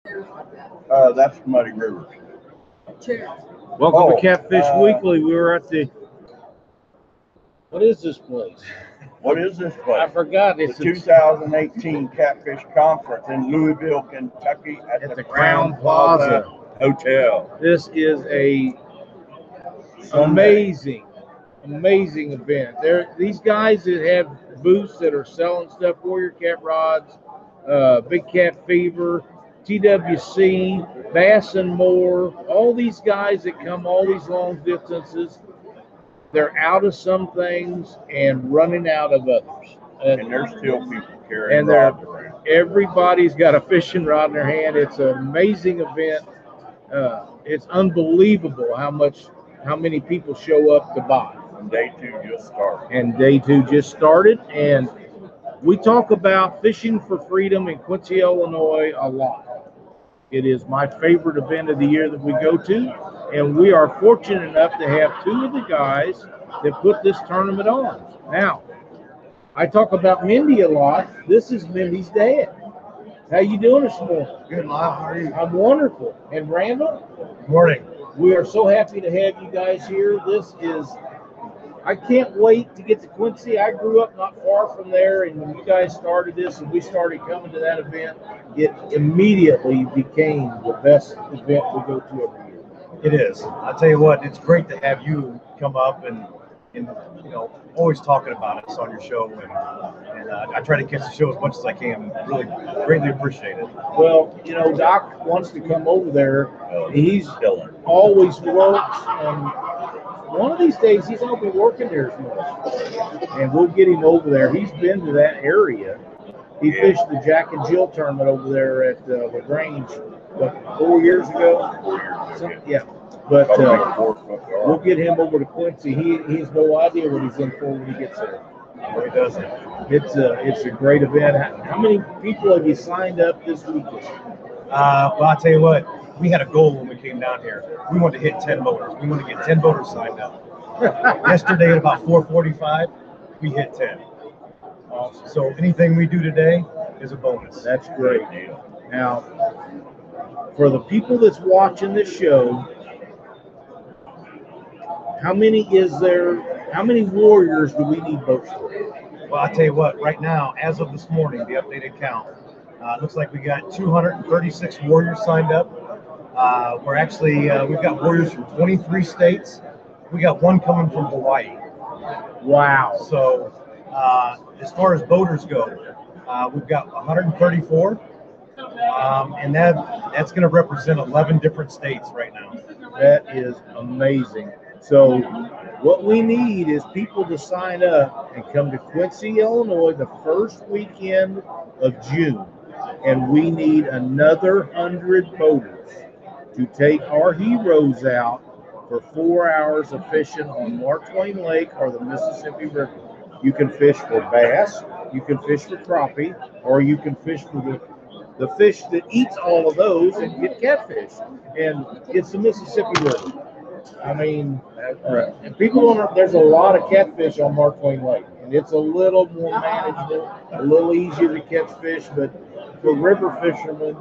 That's Muddy River. Welcome to Catfish Weekly. We were at the. What is this place? What is this place? I forgot. The It's 2018 Catfish Conference in Louisville, Kentucky at the Crown Plaza Hotel. This is a Sunday. amazing event. These guys that have booths that are selling stuff, Warrior Cat Rods, Big Cat Fever, TWC, Bass and More, all these guys that come all these long distances, they're out of some things and running out of others. And there's still people carrying And rods around. everybody's got a fishing rod in their hand. It's an amazing event. It's unbelievable how many people show up to buy. And day two just started. And we talk about fishing for freedom in Quincy, Illinois a lot. It is my favorite event of the year that we go to, and we are fortunate enough to have two of the guys that put this tournament on. Now, I talk about Mindy a lot. This is Mindy's dad. How you doing this morning? Good, Lyle. How are you? I'm wonderful. And Randall? Good morning. We are so happy to have you guys here. I can't wait to get to Quincy. I grew up not far from there, and when you guys started this and we started coming to that event, it immediately became the best event we go to every year. It is. I'll tell you what, it's great to have you come up and always talking about us on your show, and I try to catch the show as much as I can. Really greatly appreciate it. Well, Doc wants to come over there. He's always works, and one of these days he's going to be working there as much, and we'll get him over there. He's been to that area. He fished the Jack and Jill tournament over there at LaGrange, 4 years ago? Yeah. But we'll get him over to Quincy. He has no idea what he's in for when he gets there. No, he doesn't. It's a great event. How many people have you signed up this weekend? Well, I'll tell you what, we had a goal when we came down here. We wanted to hit 10 boaters. We wanted to get 10 boaters signed up. Yesterday at about 4:45, we hit 10. Awesome. So anything we do today is a bonus. That's great. Now, for the people that's watching this show, how many warriors do we need boats for? Well, I'll tell you what, right now, as of this morning, the updated count, looks like we got 236 warriors signed up. We've got warriors from 23 states. We got one coming from Hawaii. Wow. So as far as boaters go, we've got 134. And that's going to represent 11 different states right now. That is amazing. So what we need is people to sign up and come to Quincy, Illinois, the first weekend of June. And we need another 100 boaters to take our heroes out for 4 hours of fishing on Mark Twain Lake or the Mississippi River. You can fish for bass, you can fish for crappie, or you can fish for the fish that eats all of those and get catfish. And it's the Mississippi River. I mean, and people don't know, there's a lot of catfish on Mark Twain Lake, and it's a little more manageable, a little easier to catch fish, but for river fishermen,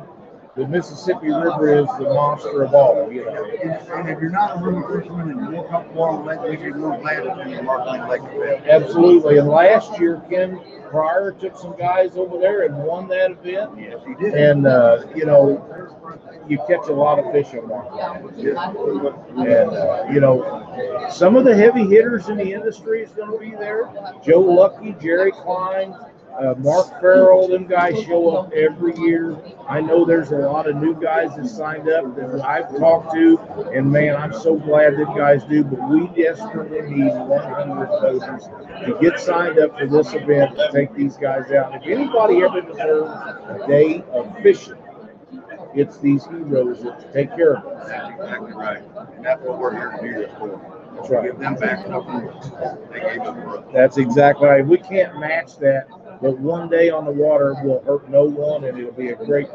the Mississippi River is the monster of all, And if you're not a river fisherman and you're comfortable on the lake, you're more glad to be in Mark Twain Lake event. Absolutely. And last year, Ken Pryor took some guys over there and won that event. Yes, he did. And, you catch a lot of fish on Mark Twain. And, some of the heavy hitters in the industry is going to be there. Joe Lucky, Jerry Klein, Mark Farrell, them guys show up every year. I know there's a lot of new guys that signed up that I've talked to, and man, I'm so glad that guys do, but we desperately need 100 boaters to get signed up for this event to take these guys out. If anybody ever deserves a day of fishing, it's these heroes that take care of us. That's exactly right. And that's what we're here to do this for. That's right. Give them back what they gave us for us. That's exactly right. We can't match that, but one day on the water will hurt no one, and it'll be a great.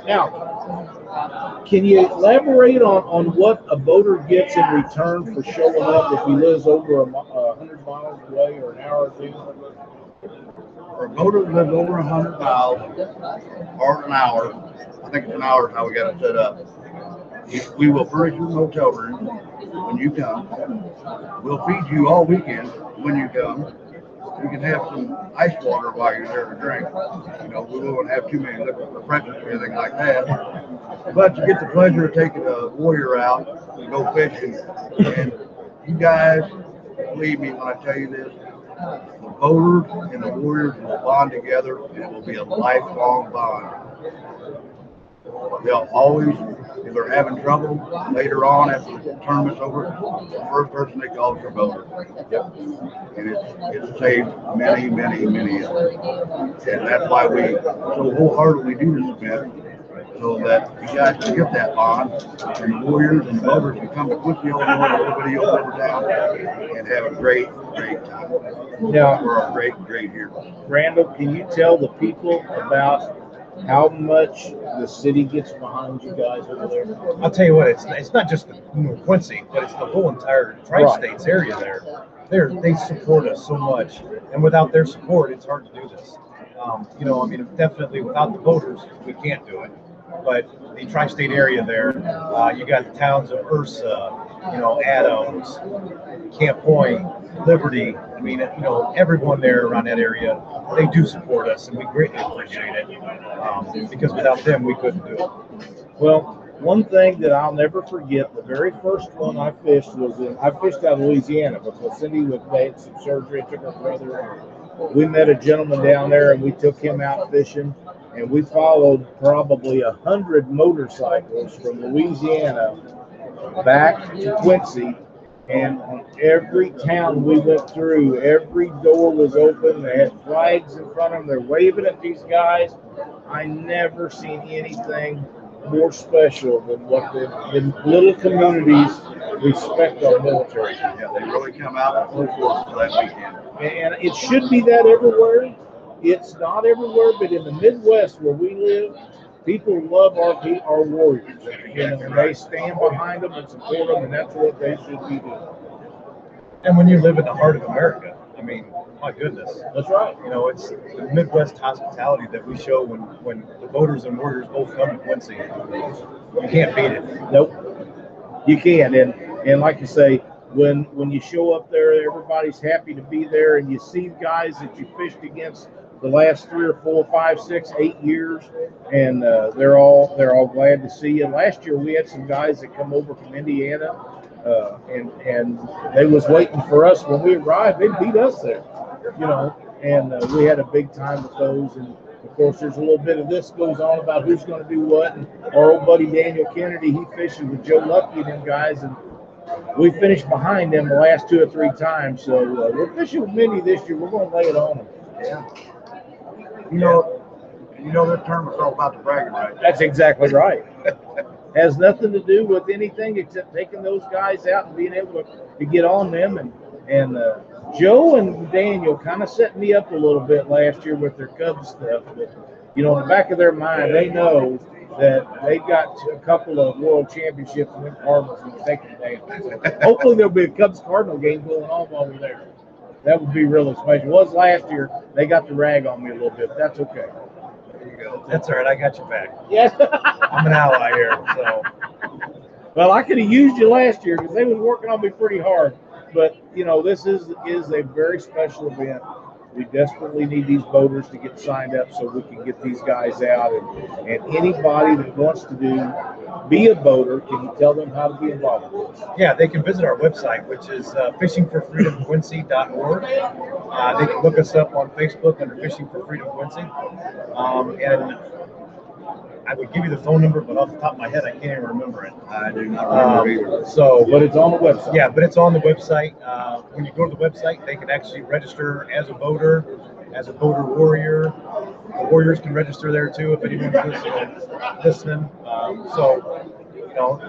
Now, can you elaborate on what a boater gets in return for showing up if he lives over 100 miles away or an hour or two? For a boater that lives over 100 miles or an hour, I think it's an hour is how we got it set up. We will furnish you a hotel room when you come. We'll feed you all weekend when you come. You can have some ice water while you're there to drink. You know, we won't have too many liquid refreshments or anything like that. But you get the pleasure of taking a warrior out to go fishing. And you guys, believe me when I tell you this, the boaters and the warriors will bond together, and it will be a lifelong bond. They'll always, if they're having trouble later on after the tournament's over, the first person they call is your boater. And it's saved many, many, many of them. And that's why we so wholeheartedly do this event, so that you guys can get that bond, and the warriors and the boaters can come to Quincy, Illinois, a little video over town, and have a great, great time. Now, We're a great, great here. Randall, can you tell the people about how much the city gets behind you guys over there? I'll tell you what, it's not just Quincy, but it's the whole entire Tri-States area there. They support us so much, and without their support, it's hard to do this. You know, I mean, definitely without the voters, we can't do it. But the tri-state area there, you got the towns of Ursa, you know, Adams, Camp Point, Liberty. I mean, you know, everyone there around that area, they do support us, and we greatly appreciate it, because without them, we couldn't do it. Well, one thing that I'll never forget, the very first one I fished I fished out of Louisiana because Cindy had some surgery, took her brother. We met a gentleman down there, and we took him out fishing. And we followed probably 100 motorcycles from Louisiana back to Quincy. And on every town we went through, every door was open. They had flags in front of them. They're waving at these guys. I never seen anything more special than what the little communities respect our military. Yeah, they really come out full force for that weekend. And it should be that everywhere. It's not everywhere, but in the Midwest where we live, people love our warriors. You know, they stand behind them and support them, and that's what they should be doing. And when you live in the heart of America, I mean, my goodness. That's right. You know, it's the Midwest hospitality that we show when the voters and warriors both come to Quincy. You can't beat it. Nope. You can. And like you say, when you show up there, everybody's happy to be there, and you see guys that you fished against the last 3 or 4, 5, 6, 8 years, and they're all glad to see you. Last year we had some guys that come over from Indiana, and they was waiting for us when we arrived. They beat us there, you know, and we had a big time with those. And of course, there's a little bit of this goes on about who's going to do what. And our old buddy Daniel Kennedy, he fishing with Joe Lucky and them guys, and we finished behind them the last 2 or 3 times. So we're fishing with Mindy this year. We're going to lay it on them. Yeah. You know this tournament's all about the bragging rights. That's exactly right. Has nothing to do with anything except taking those guys out and being able to get on them. And Joe and Daniel kind of set me up a little bit last year with their Cubs stuff. But, you know, in the back of their mind, they know that they got a couple of world championships and them Cardinals and take them down. So hopefully there'll be a Cubs-Cardinal game going on while we're there. That would be really special. It was last year. They got the rag on me a little bit. That's okay. There you go. That's all right. I got your back. Yeah. I'm an ally here. So. Well, I could have used you last year because they was working on me pretty hard. But, you know, this is a very special event. We desperately need these boaters to get signed up so we can get these guys out. And anybody that wants to be a boater, can you tell them how to be involved with this? Yeah, they can visit our website, which is fishingforfreedomquincy.org. They can look us up on Facebook under Fishing for Freedom Quincy. And I would give you the phone number, but off the top of my head, I can't even remember it. I do not remember either. But it's on the website. Yeah, but it's on the website. When you go to the website, they can actually register as a boater warrior. The warriors can register there too if anyone's listening. So, you know,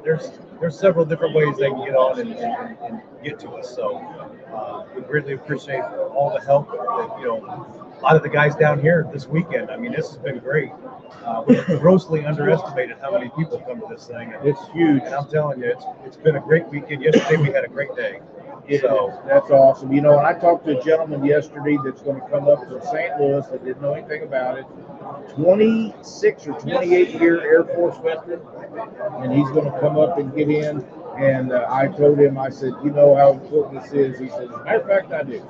there's several different ways they can get on and get to us. So we greatly appreciate all the help that, you know, a lot of the guys down here this weekend. I mean, this has been great. We grossly underestimated how many people come to this thing. It's huge. And I'm telling you, it's been a great weekend. Yesterday we had a great day. That's awesome. And I talked to a gentleman yesterday that's going to come up from St. Louis that didn't know anything about it. 26 or 28-year Air Force veteran, and he's going to come up and get in. And I told him, I said, you know how important this is? He said, as a matter of fact, I do.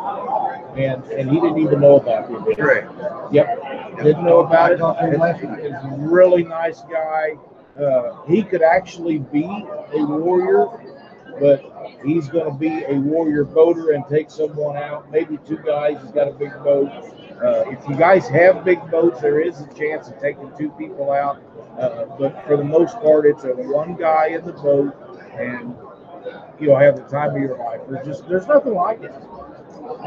And he didn't even know about it. Great. Yep. Didn't know about it. He's a really nice guy. He could actually be a warrior, but he's going to be a warrior boater and take someone out. Maybe two guys. He's got a big boat. If you guys have big boats, there is a chance of taking two people out. But for the most part, it's a one guy in the boat, and you'll have the time of your life. There's nothing like it.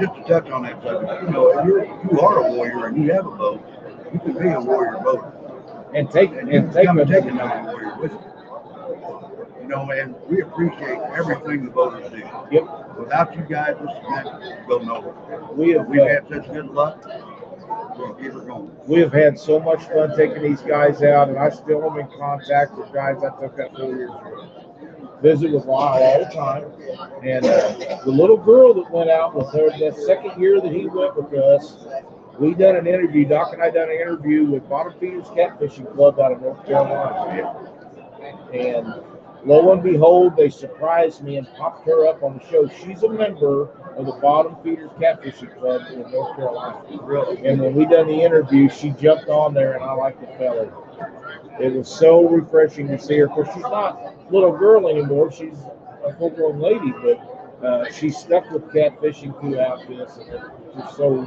Just to touch on that subject, if you are a warrior and you have a boat, you can be a warrior boater. And take another warrior with you. And we appreciate everything the boaters do. Yep. Without you guys, this event will go nowhere. We've had such good luck. We'll keep it going. We have had so much fun taking these guys out, and I still am in contact with guys I took out 4 years ago. Visit with Lyle all the time. And the little girl that went out with her, that second year that he went with us, we done an interview. Doc and I done an interview with Bottom Feeders Catfishing Club out of North Carolina. And lo and behold, they surprised me and popped her up on the show. She's a member of the Bottom Feeders Catfishing Club in North Carolina. Really? And when we done the interview, she jumped on there, and I liked the fella. It was so refreshing to see her. Of course, she's not a little girl anymore. She's a full-grown lady, but she's stuck with catfishing throughout this, and it's just so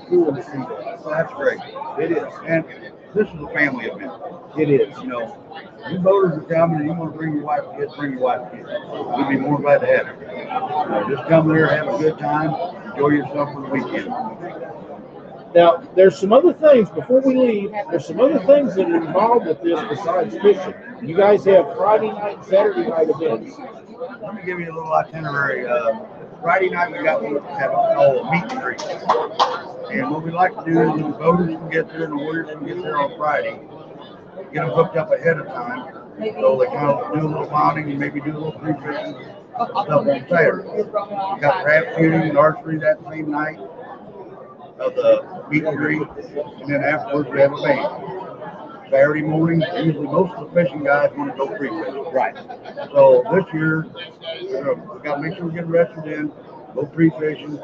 cool to see that. Well, that's great. It is. And this is a family event. It is. You boaters are coming and you want to bring your wife and kids, bring your wife and kids. We'd be more glad to have you. Just come there, have a good time, enjoy yourself for the weekend. Now, there's some other things, before we leave, there's some other things that are involved with this besides fishing. You guys have Friday night and Saturday night events. Let me give you a little itinerary. Friday night, we got what we have called a meet and greet. And what we like to do is the boaters can get there and the warriors can get there on Friday. Get them hooked up ahead of time. So they kind of do a little bonding and maybe do a little free fishing stuff on Saturday. We got crab shooting and archery that same night of the meet and greet, and then afterwards we have a band. Saturday morning, usually most of the fishing guys want to go free fishing. Right. So this year, we got to make sure we get rested in, go free fishing.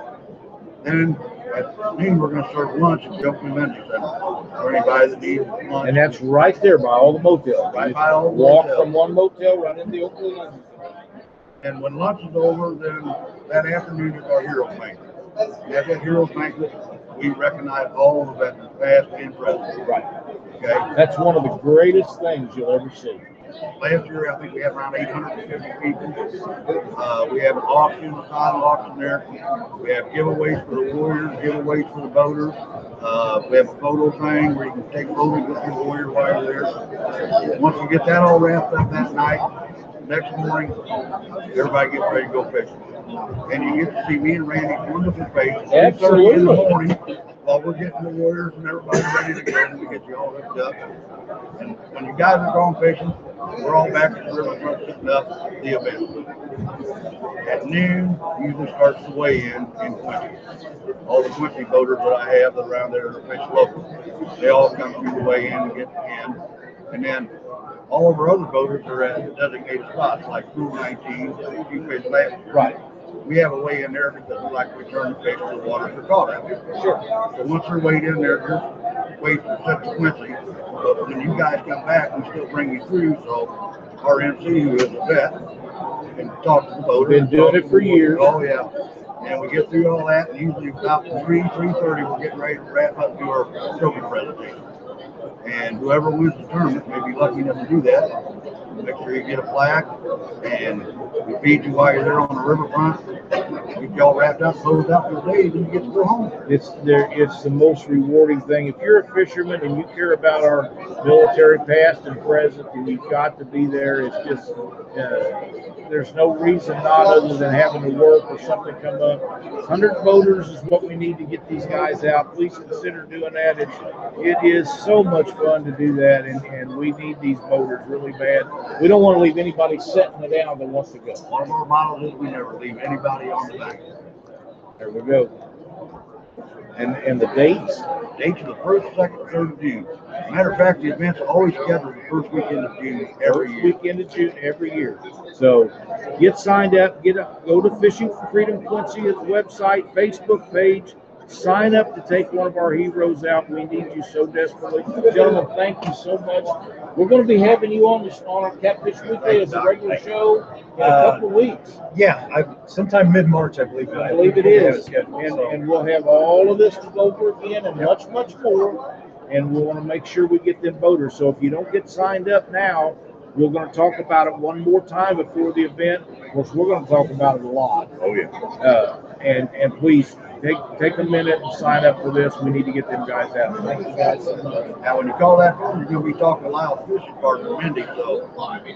Then at noon, we're going to serve lunch at the Oakland Convention Center for anybody that needs lunch. And that's right there by all the motels. Right by all the Walk motels. from one motel right into the Oakland Convention Center. And when lunch is over, then that afternoon is our Heroes Banquet. And at that Heroes Banquet, we recognize all the veterans, past and present. Right. Okay. That's one of the greatest things you'll ever see. Last year, I think we had around 850 people. We have an auction, a silent auction there. We have giveaways for the warriors, giveaways for the boaters. We have a photo thing where you can take photos with your warrior while you're there. Once we get that all wrapped up that night, next morning, everybody gets ready to go fishing. And you get to see me and Randy's wonderful face. Absolutely. In the morning, while we're getting the warriors and everybody ready to go, and we get you all hooked up. And when you guys are going fishing, we're all back at the riverfront setting up the event. At noon, usually starts the weigh-in Quincy. All the Quincy boaters that I have that are around there that fish local, they all come through the weigh-in and get in. And then all of our other boaters are at designated spots like Pool 19, you fish last. Right. We have a weigh in there because we like to return the fish to the waters they're caught at. Sure. So once they're weighed in there, just wait for set to Quincy. But when you guys come back, we still bring you through. So our MC, who is a vet, can talk to the boaters. Been doing it for years. Oh, yeah. And we get through all that, and usually about 3:30, we're getting ready to wrap up and do our trophy presentation. And whoever wins the tournament may be lucky enough to do that. Make sure you get a plaque, and we feed you while you're there on the riverfront. Get you all wrapped up, closed out for the day, then you get to go home. It's the most rewarding thing. If you're a fisherman and you care about our military past and present, then you've got to be there. It's just there's no reason not other than having to work or something come up. 100 voters is what we need to get these guys out. Please consider doing that. It is so much fun to do that, and we need these voters really bad. We don't want to leave anybody sitting it down that wants to go. One of our models is we never leave anybody on the back. There we go. And the dates? Dates are the 1st, 2nd, 3rd of June. Matter of fact, the event's always scheduled the 1st weekend of June every year. Weekend of June every year. So get signed up. Go to Fishing for Freedom Quincy's website, Facebook page. Sign up to take one of our heroes out. We need you so desperately. Gentlemen, thank you so much. We're going to be having you on our Catfish Weekly as a regular show in a couple of weeks. Yeah, sometime mid-March, I believe. I believe it is. And we'll have all of this to go over again and much, much more. And we want to make sure we get them voters. So if you don't get signed up now, we're going to talk about it one more time before the event. Of course, we're going to talk about it a lot. Oh, yeah. And please take a minute and sign up for this. We need to get them guys out. Thank you guys so much. Now, when you call that phone, you're going to be talking to Lyle's fishing partner, Mindy, so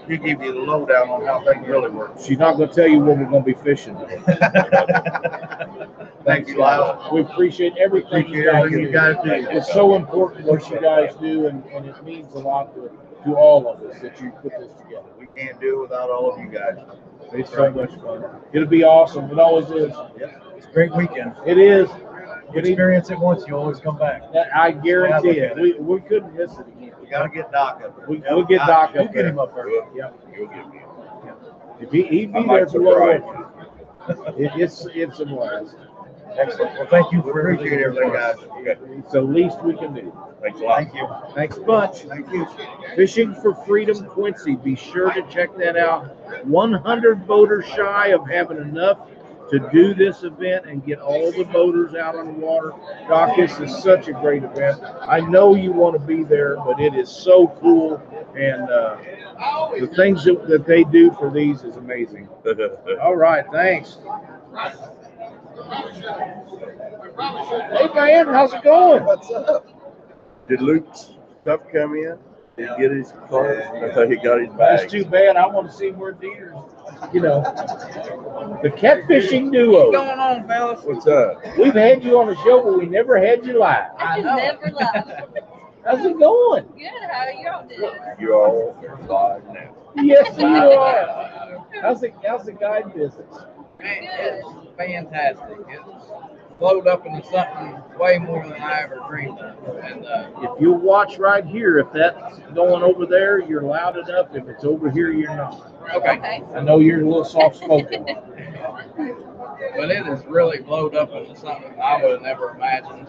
she'll give you the lowdown on how things really work. She's not going to tell you where we're going to be fishing. Thank you, Lyle. We appreciate everything you guys do. It's so important what you guys do, and it means a lot to all of us that you put this together. We can't do it without all of you guys. It's so much fun. It'll be awesome. It always is. It's a great weekend. It is. You experience it once, you always come back. I guarantee it. We couldn't miss it again. We got to get Doc up there. We'll get Doc up there. We'll get him up there. Yep. You'll get me. If he'd be there for what it's a blast. Excellent. Well, thank you for Appreciate everything, guys. It's the least we can do. Thanks a lot. Thank you. Thanks a bunch. Thank you. Fishing for Freedom Quincy. Be sure to check that out. 100 voters shy of having enough to do this event and get all the boaters out on the water. Doc, this is such a great event. I know you want to be there, but it is so cool. And the things that they do for these is amazing. All right, thanks. Hey, man, how's it going? What's up? Did Luke's stuff come in? Did he get his car? I thought he got his bag. That's too bad. I want to see where Dieter's, the catfishing duo. What's going on, fellas? What's up? We've had you on the show, but we never had you live. I I know. never left. How's it going? Good. How are y'all doing? You all live now. Yes, you are. How's the guide business? Man, it's fantastic. It's blowed up into something way more than I ever dreamed of. And If you watch right here, if that's going over there, you're loud enough. If it's over here, you're not. okay, I know you're a little soft spoken. but it has really blowed up into something I would have never imagined.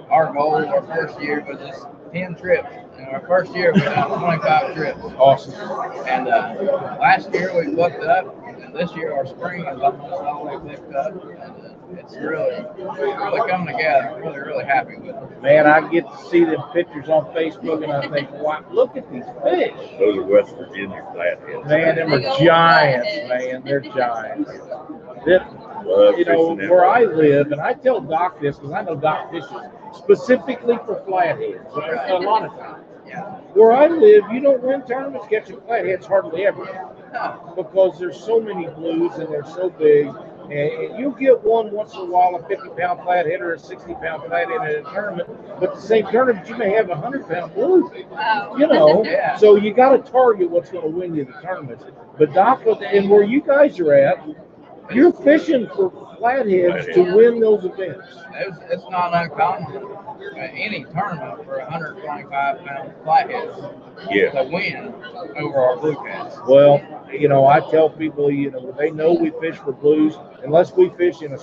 Our goal, our first year was just 10 trips. And our first year we done 25 trips. Awesome. And last year we booked it up. And this year our spring is almost all the way picked up. And it's really coming together. I'm really happy with it. Man, I get to see them pictures on Facebook, and I think, wow, look at these fish. Those are West Virginia flatheads. Man, them are giants, man. They're giants. Love You know, fishing them. where I live, and I tell Doc this because I know Doc fishes specifically for flatheads a lot of times. Yeah. Where I live, you don't win tournaments catching flatheads hardly ever No. because there's so many blues and they're so big. And you'll get one once in a while, a 50-pound flathead or a 60-pound flathead in a tournament. But the same tournament, you may have a 100-pound blue. Wow. You know, Yeah. so you got to target what's going to win you the tournaments. But Doc, and where you guys are at, you're fishing for flatheads to win those events. It's not uncommon any tournament for 125-pound flatheads to win over our blue cats. Well, you know, I tell people, they know we fish for blues unless we fish in a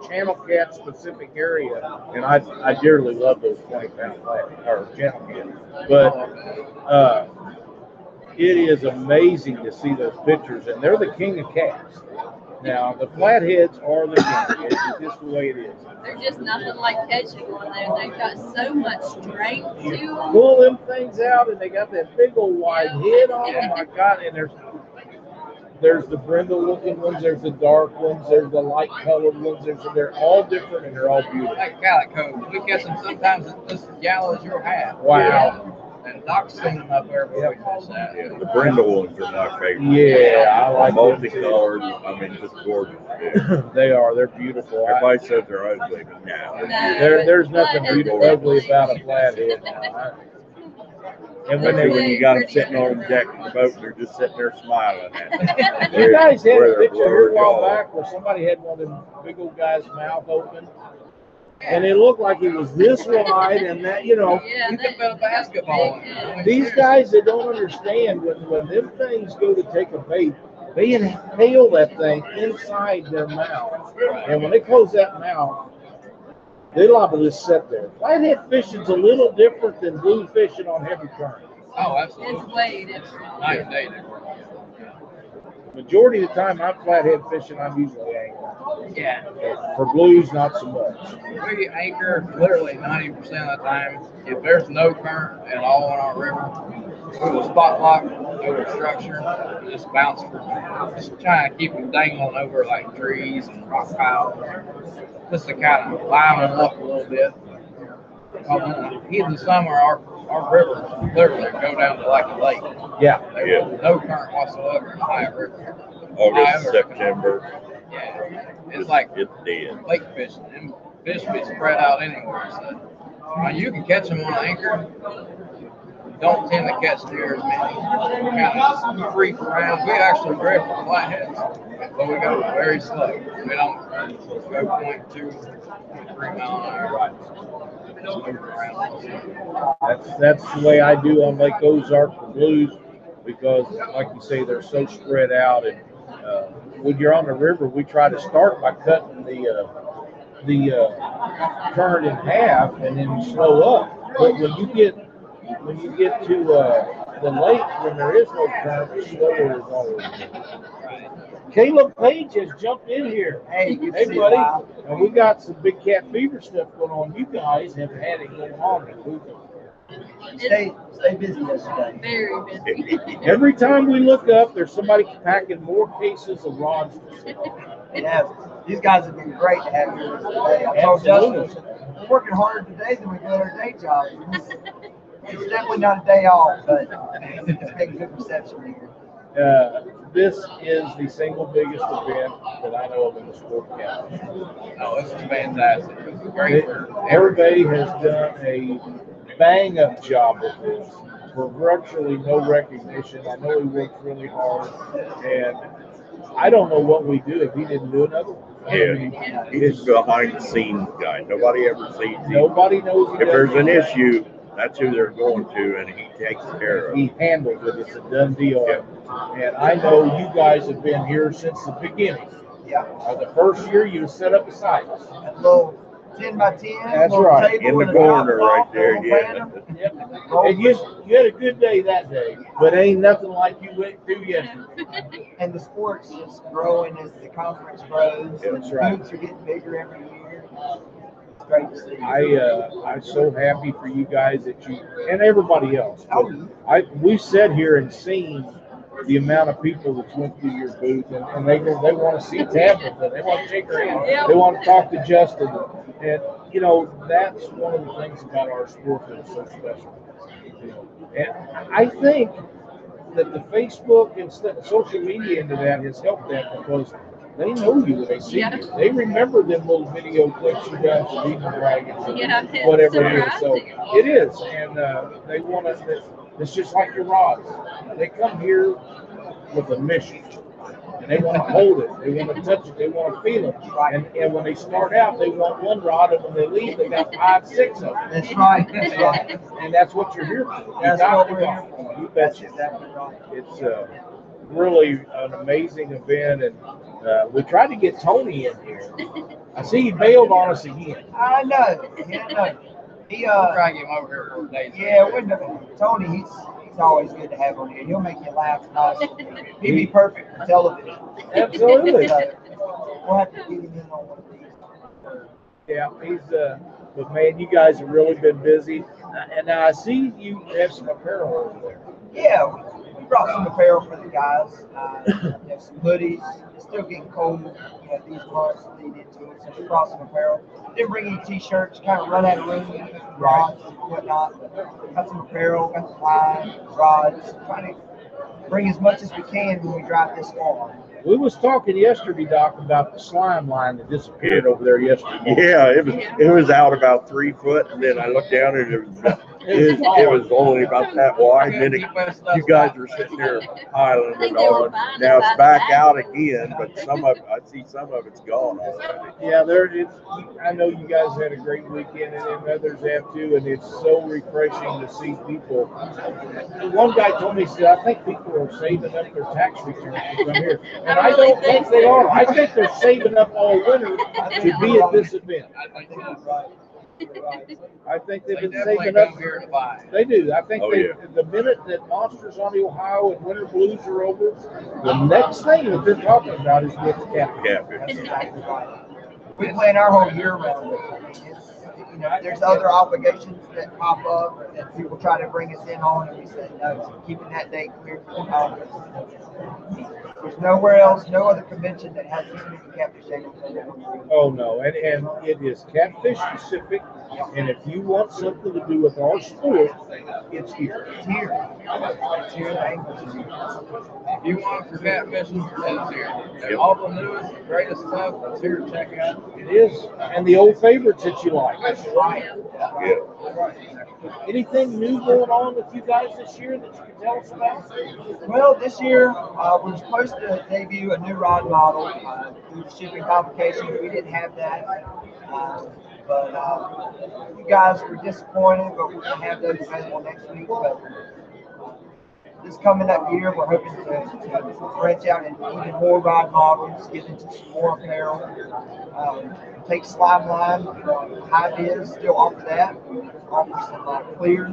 channel cat specific area, and I dearly love those 20-pound flathead or channel cats. But it is amazing to see those pictures, and they're the king of cats. Now, the flatheads are the king. It's just the way it is. They're just nothing like catching one. They've got so much strength to them. Pull them things out, and they got that big old wide head on them. My God, and there's the brindle-looking ones, there's the dark ones, there's the light-colored ones. They're all different, and they're all beautiful. Like calico, we catch them sometimes just as yellow as your hat. Wow. And Doc's seen them up there where we fish at. Yeah, the brindle ones are my favorite. Yeah, I like them too. multicolored. I mean, just gorgeous. Yeah. They are. They're beautiful. Everybody says they're ugly, but no. There's nothing ugly about a flathead now. And when Especially when you got them sitting on the deck of the boat, they're just sitting there smiling at you. you guys had Where a their picture here a while jaw. back where somebody had one of them big old guys' mouth open, and it looked like it was this wide, and that, you know. Yeah, You could put a basketball in it. These guys that don't understand when them things go to take a bait, they inhale that thing inside their mouth. And when they close that mouth, they liable to just sit there. Flathead fishing's a little different than blue fishing on heavy current. Oh, absolutely. It's way different. Night and day difference. Majority of the time I'm flathead fishing, I'm usually angling. Yeah. For blues, not so much. We anchor literally 90% of the time. If there's no current at all on our river, we will spot lock over structure and just bounce for, just trying to keep them dangling over like trees and rock piles, just to kind of liven them up a little bit. Heat of the summer, our rivers literally go down to like a lake. Yeah. There's no current whatsoever in the Ohio River. August, September, Yeah, it's like it's dead. lake fishing. And fish be spread out anywhere. So you can catch them on anchor. Don't tend to catch near as many. Kind of just freak around. We actually drift for flatheads, but we go very slow. We don't go 0.2, 0.3 mile an hour. Just move around. That's the way I do on Lake Ozark for blues, because like you say, they're so spread out. And when you're on the river, we try to start by cutting the current in half and then slow up. But when you get to the lake, when there is no current, slower is always good. Caleb Page has jumped in here. Hey, good to Hey, see you, buddy. Lyle. And we got some big cat fever stuff going on. You guys have had it going on. Stay busy yesterday. Very busy. Every time we look up, there's somebody packing more cases of rods. Yeah, these guys have been great to have here today. I told Justin, we're working harder today than we did our day job. It's definitely not a day off, but it's making good reception here. This is the single biggest event that I know of in the sport county. No, this is fantastic. It's great for Everybody has done a bang-up job with this for virtually no recognition. I know he works really hard, and I don't know what we do if he didn't do another one. Yeah, he's a behind-the-scenes guy. Nobody ever sees him. Nobody knows he If there's does an it. issue, that's who they're going to, and he takes care of He it. handles it. It's a done deal. Yeah. And I know you guys have been here since the beginning. Yeah, The first year you set up a site. a little 10 by 10. That's little right, table In the with a corner drop right off, there, little yeah. banner. And you had a good day that day, but ain't nothing like you went through yesterday. And the sport's just growing as the conference grows. That's and right. Booths are getting bigger every year. It's great to see. I'm so happy for you guys that you and everybody else. Oh, We've sat here and seen the amount of people that went through your booth, and they want to see Tabitha, they want to shake her hand, Yeah. they want to talk to Justin, and you know that's one of the things about our sport that's so special. You know, and I think that the Facebook and social media into that has helped that because they know you when they see Yeah. you. They remember them little video clips you done for Legion Dragons and Yeah, it's whatever it is. So surprising. it is, and they want to. It's just like your rods. They come here with a mission, and they want to hold it. They want to touch it. They want to feel it. And when they start out, they want one rod, and when they leave, they got 5, 6 of them. that's right. That's right. And that's what you're here for. You That's got what to we're go. here for. You That's betcha. exactly right. It's really an amazing event, and we tried to get Tony in here. I see he bailed on us again. I know. Yeah, I know. He We'll try to get him over here for a day. yeah, Tony, he's always good to have on here. He'll make you laugh nice. He'd be perfect for television. Absolutely. So, we'll have to get him in on one of these. Yeah, he's but man, you guys have really been busy. And now I see you have some apparel over there. Yeah, we brought some apparel for the guys. You know, some hoodies. It's still getting cold. You know, these months lead into it, so we brought some apparel. Didn't bring any t-shirts. Kind of run out of room, rods and whatnot. But got some apparel. Got the line, rods. Trying to bring as much as we can when we drive this far. We was talking yesterday, Doc, about the slime line that disappeared over there yesterday. Yeah, it was out about 3 foot, and then I looked down and it was only about that wide. And then you guys were sitting there piling it on. Now it's back out again, but I see some of it's gone already. Yeah, I know you guys had a great weekend, and others have too, and it's so refreshing to see people. One guy told me, he said, I think people are saving up their tax returns to come here. And I don't think they are. I think they're saving up all winter to be at this event. I think they've been saving up. Here to buy. They do. I think Oh, yeah. the minute that Monsters on the Ohio and Winter Blues are over, the next thing that they're talking about is with the Catfish. Catfish. That's exactly right. We plan our whole year around it. I mean, it's, you know, there's other obligations that pop up that people try to bring us in on, and we say no, keeping that date clear for the conference. There's nowhere else, no other convention that has this many Catfish tables. Oh no, and it is catfish specific. And if you want something to do with our sport, it's here. It's here. It's here. The anglers is here. If you want for catfishing, it's here. And all the newest, greatest stuff is here to check out. It is, and the old favorites that you like. That's right. Yeah. Anything new going on with you guys this year that you can tell us about? Well, this year we're supposed to debut a new rod model due to shipping complications. We didn't have that. But you guys were disappointed, but we're going to have those available next week. But this coming up year, we're hoping to branch out into even more rod models, get into some more apparel, take slime line, high vis, still offer that, offer some clear,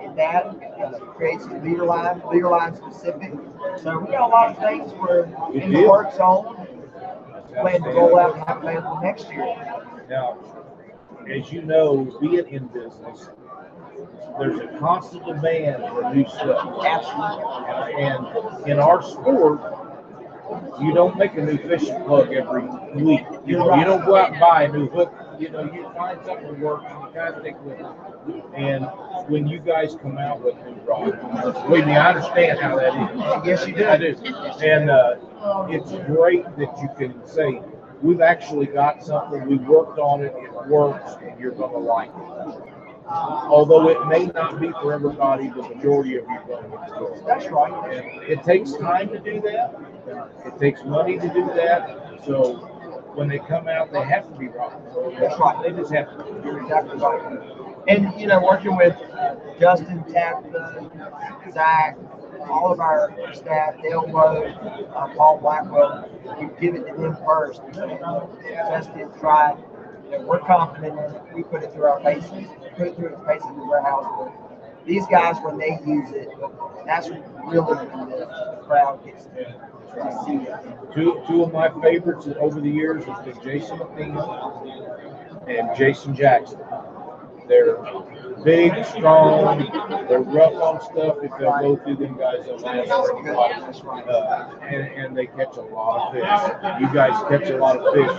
and that create some leader line specific. So we got a lot of things we're in the works on. Plan to roll out and have available next year. Now, as you know, being in business, there's a constant demand for new stuff. Absolutely. And in our sport, you don't make a new fishing plug every week. You don't go out and buy a new hook. You find something that works and you kind of stick with it. And when you guys come out with new rods, believe me, I understand how that is. Yes, you do. I do. And it's great that you can say, we've actually got something, we worked on it, it works, and you're going to like it. Although it may not be for everybody, the majority of you are going to enjoy it. That's right. And it takes time to do that. It takes money to do that. So when they come out, they have to be right. That's right. They just have to. You're exactly right. And, working with Justin, Tabitha, Zach, all of our staff, Dale Rowe, Paul Blackwell, we give it to them first. Tested, tried. We're confident in it. We put it through our paces. Put it through its paces in the warehouse. These guys, when they use it, that's really when the crowd gets to see it. Two of my favorites over the years has been Jason Athena and Jason Jackson. They're big, strong, they're rough on stuff. If they'll go through them guys, they'll last for anybody. And they catch a lot of fish. You guys catch a lot of fish.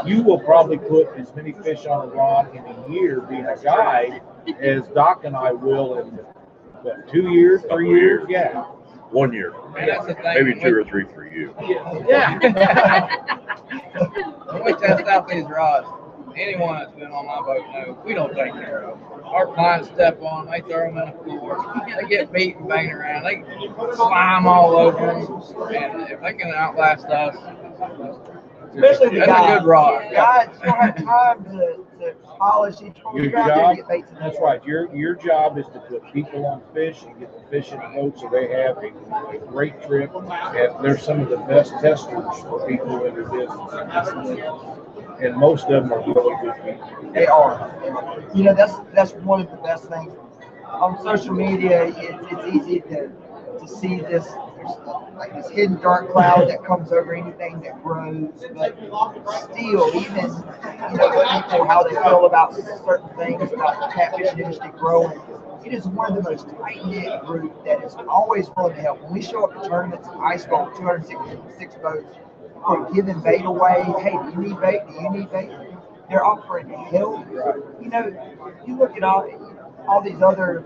You will probably put as many fish on a rod in a year being a guide as Doc and I will in, what, 2 years, 3 years? Yeah. 1 year. And that's the thing. Maybe 2 or 3 for you. Yeah. When we test out these rods, anyone that's been on my boat knows we don't take care of them. Our clients step on them, they throw them in the floor, they get beat and banged around, they slime all over them, and if they can outlast us, Especially the that's guys. a good rod. Guys don't have time to polish each one. Your You're out there to job, get baits in the that's water. right. Your job is to put people on fish and get the fish in the boat so they have a great trip. And they're some of the best testers for people in their business. And most of them are really good people. They are. That's one of the best things. On social media, it's easy to see this. There's like this hidden dark cloud that comes over anything that grows, but still, even people how they feel about certain things about the catfish industry growing, it is one of the most tight-knit group that is always willing to help. When we show up to tournaments, ice boat, 266 boats, we're giving bait away. Hey, do you need bait? Do you need bait? They're offering help. You know, you look at all these other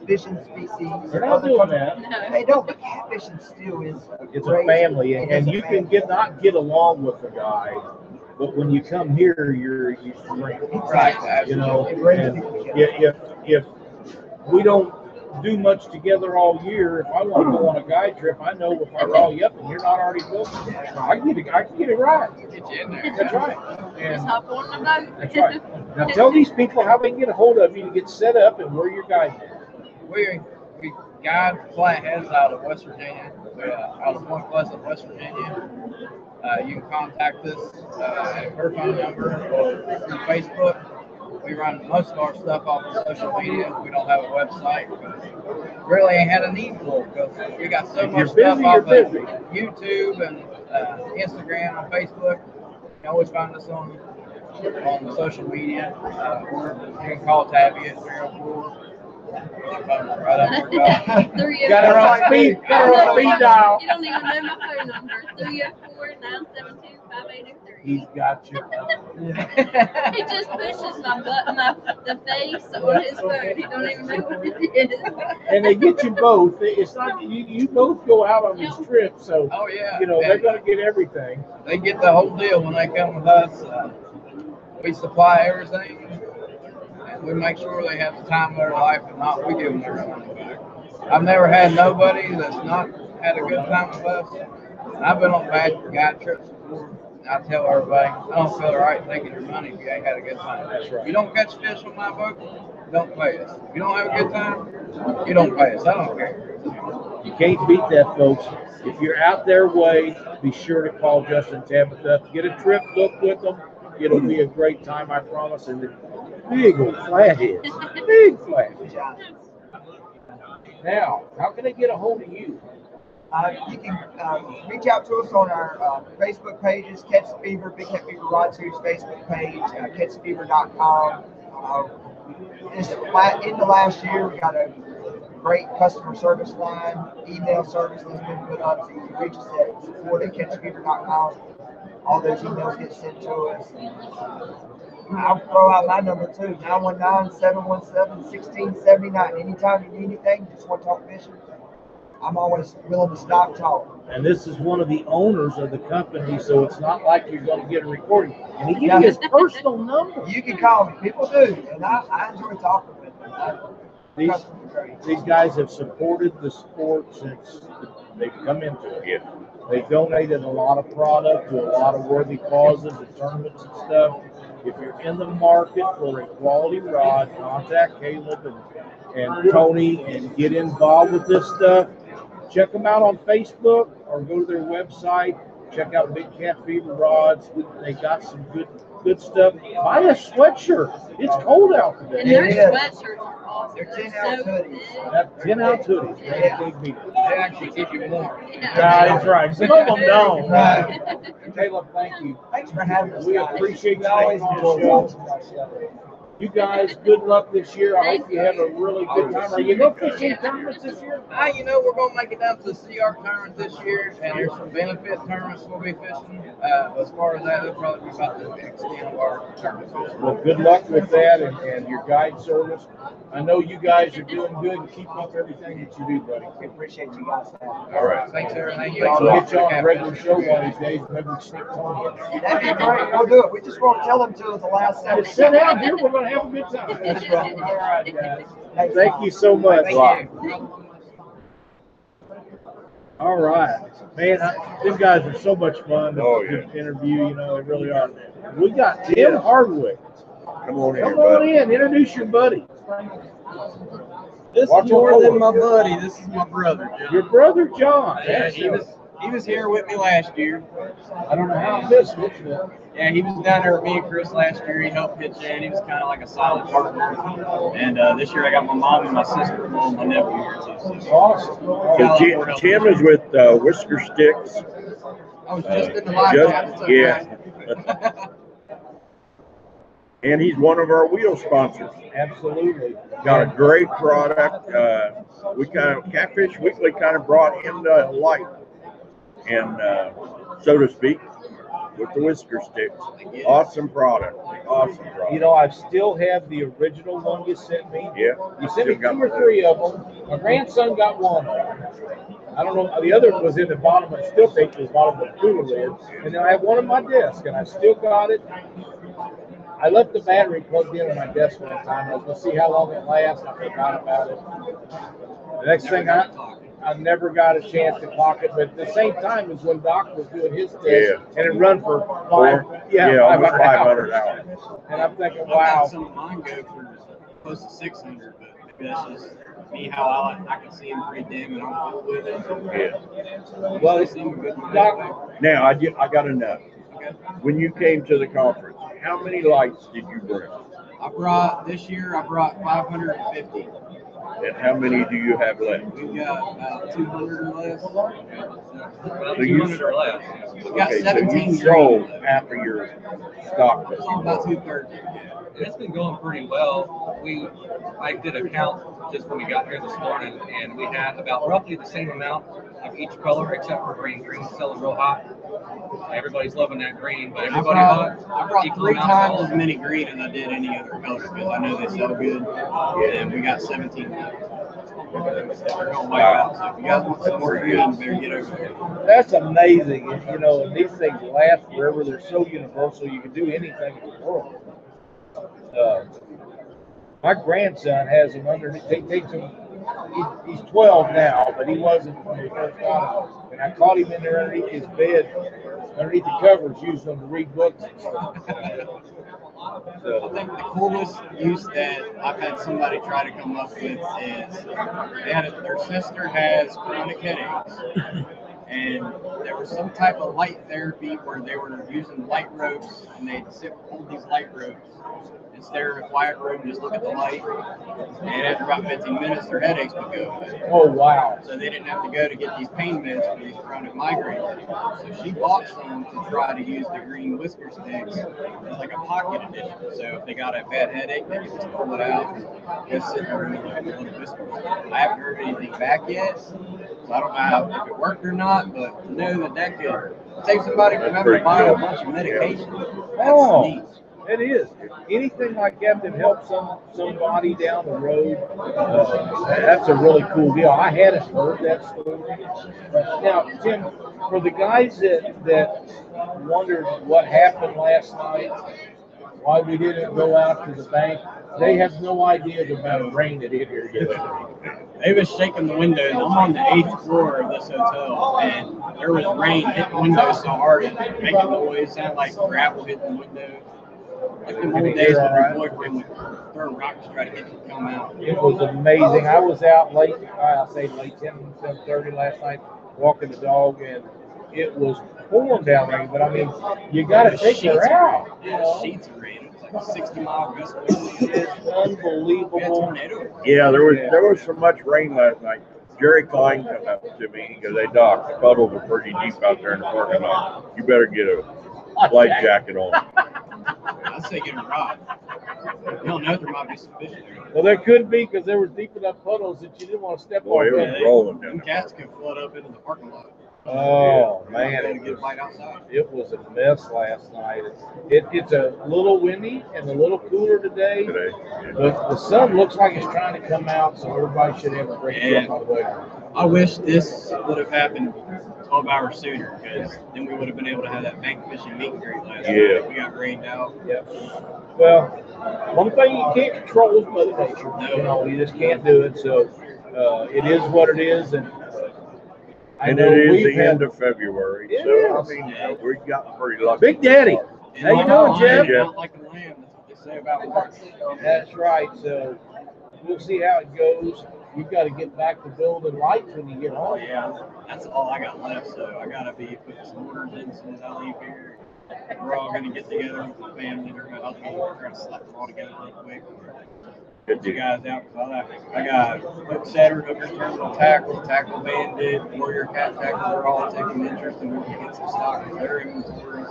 fishing species. They're not doing that. They don't, but catfishing still is It's great. a family, It and is a you can family. not get along with a guy, but when you come here, you strength. Right. You know, It brings and people together. if we don't do much together all year, if I want to go on a guide trip, I know if I call you up and you're not already booked, I can get it right. Get you in there. That's right. Just And hop on the boat. that's right. Now tell these people how they can get a hold of you to get set up and where your guide is. We guide flatheads out of West Virginia, out of Point Pleasant, West Virginia. You can contact us at her phone number or through Facebook. We run most of our stuff off of social media. We don't have a website, but really ain't had a need for it because we got so If much you're stuff busy, off you're of busy. YouTube and Instagram and Facebook. You can always find us on social media. Or you can call Tabby at 304. Right up there. Got her on speed. Got her on speed dial. You don't even know my phone number. 304-972-5803. He's got you. He just pushes the face on his phone. He don't even know what it is. And they get you both. It's not you both go out on these trips, so Oh yeah. you know they're going to get everything. They get the whole deal when they come with us. We supply everything, and we make sure they have the time of their life, and not we give them their money back. I've never had nobody that's not had a good time with us. And I've been on bad guide trips before. And I tell everybody, I don't feel right taking your money if you ain't had a good time. That's right. If you don't catch fish on my boat, don't pay us. If you don't have a good time, you don't pay us. I don't care. You can't beat that, folks. If you're out their way, be sure to call Justin and Tabitha. Get a trip booked with them. It'll be a great time, I promise. And big old flatheads. Big flatheads. Now, how can they get a hold of you? You can reach out to us on our Facebook pages, Catch the Fever, Big Cat Fever Rod Series Facebook page, catchthefever.com. In the last year, we got a great customer service line, email service that's been put up, so you can reach us at support@catchthefever.com. All those emails get sent to us. I'll throw out my number too, 919-717-1679. Anytime you need anything, just want to talk fishing, I'm always willing to stop and talk. And this is one of the owners of the company, so it's not like you're going to get a recording. And he gives you his personal number. You can call me. People do, and I enjoy talking with them. These guys have supported the sport since they've come into it. Yeah. They donated a lot of product to a lot of worthy causes and tournaments and stuff. If you're in the market for a quality rod, contact Caleb and Tony and get involved with this stuff. Check them out on Facebook or go to their website. Check out Big Cat Fever Rods. They got some good stuff. Buy a sweatshirt. It's cold out And today. their sweatshirts are awesome. They're 10 They're ounce so hoodies. That 10-ounce hoodies. They big deal. They actually keep you warm. That's right. Some of them don't. Right. Caleb, thank you. Thanks for having us. We guys. appreciate We you always being on enjoy the show. watching our show. You guys, good luck this year. I hope you have a really good time. Are you going to fish any tournaments this year? We're going to make it down to the CR tournament this year, and there's some benefit tournaments we'll be fishing. As far as that, it'll probably be about the extent of our tournament fishing. Well, good luck with that and your guide service. I know you guys are doing good and keep up everything that you do, buddy. We appreciate you guys. All right. Thanks, everything. We'll get you on a regular show one of these days. Maybe we sneak Tony in. That'd be great. We'll do it. We just won't tell them till the last second. Just sit down here. We're going to have a good time. That's right. All right, guys. Thank you so much. Thank you. All right. Man, these guys are so much fun to yeah. interview. You know, they really are. We got Tim Hardwick. Come on in, Come on buddy. in. Introduce your buddy. This Watch is more your than my buddy. This is my brother, John. Your brother John. Yeah, he was here with me last year. I don't know how I missed it. Yeah, he was down there with me and Chris last year. He helped pitch in. He was kind of like a solid partner. And this year I got my mom and my sister-in-law and my nephew here too. So Awesome. So Tim is with Whisker Sticks. I was just in the live Just- chat. It's yeah. okay. And he's one of our wheel sponsors. Absolutely. Got a great product. Catfish Weekly kind of brought him to light, and so to speak, with the whisker sticks. Awesome product. Awesome product. You know, I still have the original one you sent me. Yeah. You sent me 2 or 3 of them. My grandson got one of them. I don't know. The other was in the bottom. I still think it was bottom of the cooler lid. And then I have one on my desk, and I still got it. I left the battery plugged in on my desk one time. I was going to see how long it lasts. I forgot about it. The next thing I never got a chance to clock it, but at the same time as when Doc was doing his test, and it run for almost 500 hours. And I'm thinking, Wow. wow. Some of mine go for close to 600, but maybe that's just me how I can see them pretty dim and I'm cool with it. Yeah. Well, They seem good. Doc, Now I got to know. When you came to the conference, how many lights did you bring? This year I brought 550. And how many do you have left? We've got about 200 or less. So you 200 or less. We've got okay, so 17 you sold half of your stock. It's all about 230. It's been going pretty well. I did a count just when we got here this morning, and we had about roughly the same amount of each color except for green. Green's selling real hot. Everybody's loving that green, but everybody I bought brought equal 3 amounts times of as many green as I did any other color because I know they sell good. And we got 17 left. They're going to wipe out. So if you guys want some more green, you better get over there. that's amazing. And, you know, and these things last forever. They're so universal. You can do anything in the world. My grandson has them underneath. He takes them. He's 12 now, but he wasn't when we first got him. And I caught him in there underneath his bed, underneath the covers, using them to read books and stuff. I think the coolest use that I've had somebody try to come up with is their sister has chronic headaches, and there was some type of light therapy where they were using light ropes, and they'd hold these light ropes and stare in a quiet room and just look at the light. And after about 15 minutes, their headaches would go away. Oh, wow. So they didn't have to go to get these pain meds for these chronic migraines anymore. So she bought some to try to use the green whisker sticks as like a pocket edition. So if they got a bad headache, they could just pull it out and just sit there and like a little whisker. I haven't heard anything back yet, so I don't know if it worked or not, but to know that could save somebody from having to buy a bunch of medication. That's neat. It is. Anything like that helps somebody down the road, that's a really cool deal. I hadn't heard that story. Now, Tim, for the guys that wondered what happened last night, why we didn't go out to the bank, they have no idea the amount of rain that hit here yesterday. They was shaking the windows. I'm on the 8th floor of this hotel, and there was rain hitting windows so hard it making noise. Sounded like gravel hitting the window. Like the old days when your boyfriend would throw rocks to try to get you to come out. It was amazing. I was out late, I'll say late 10:30 last night, walking the dog, and it was pouring down rain. But I mean, you got to take her out. Sheets of rain. It was like a 60-mile gust of wind. It's unbelievable. Yeah, there was so much rain last night. Jerry Klein come up to me. He goes, "Hey Doc, the puddles are pretty deep out there in the parking lot. You better get a life jacket on." I'd say get a rod. You don't know if there might be some fish there. Well, there could be because there were deep enough puddles that you didn't want to step Boy, on. it was rolling down Them there. cats could flood up into the parking lot. Oh, You man. gotta get a bite outside. It was a mess last night. It's a little windy and a little cooler today, but the sun looks like it's trying to come out, so everybody should have a great jump on the way. I wish this would have happened 12 hours sooner, because then we would have been able to have that bank fishing meet and greet last night. We got rained out. Yeah. Well, one thing you can't control is Mother Nature. No. You know, you just can't do it. So it is what it is, and it is the end of February, so I mean, we got pretty lucky. Big Daddy. How you doing, Jeff? Not like a lamb, that's what they say about March. That's right. So we'll see how it goes. You've got to get back to building lights when you get home. Yeah, that's all I got left. So I gotta be putting some orders in as soon as I leave here. We're all gonna get together with the family. They're gonna help me try to slap them all together real quick. Good you deal. guys out. 'Cause I got hook setter, hooker terminal tackle bandit, warrior cat tackle. They're all taking interest in wanting to get some stock in their inventory.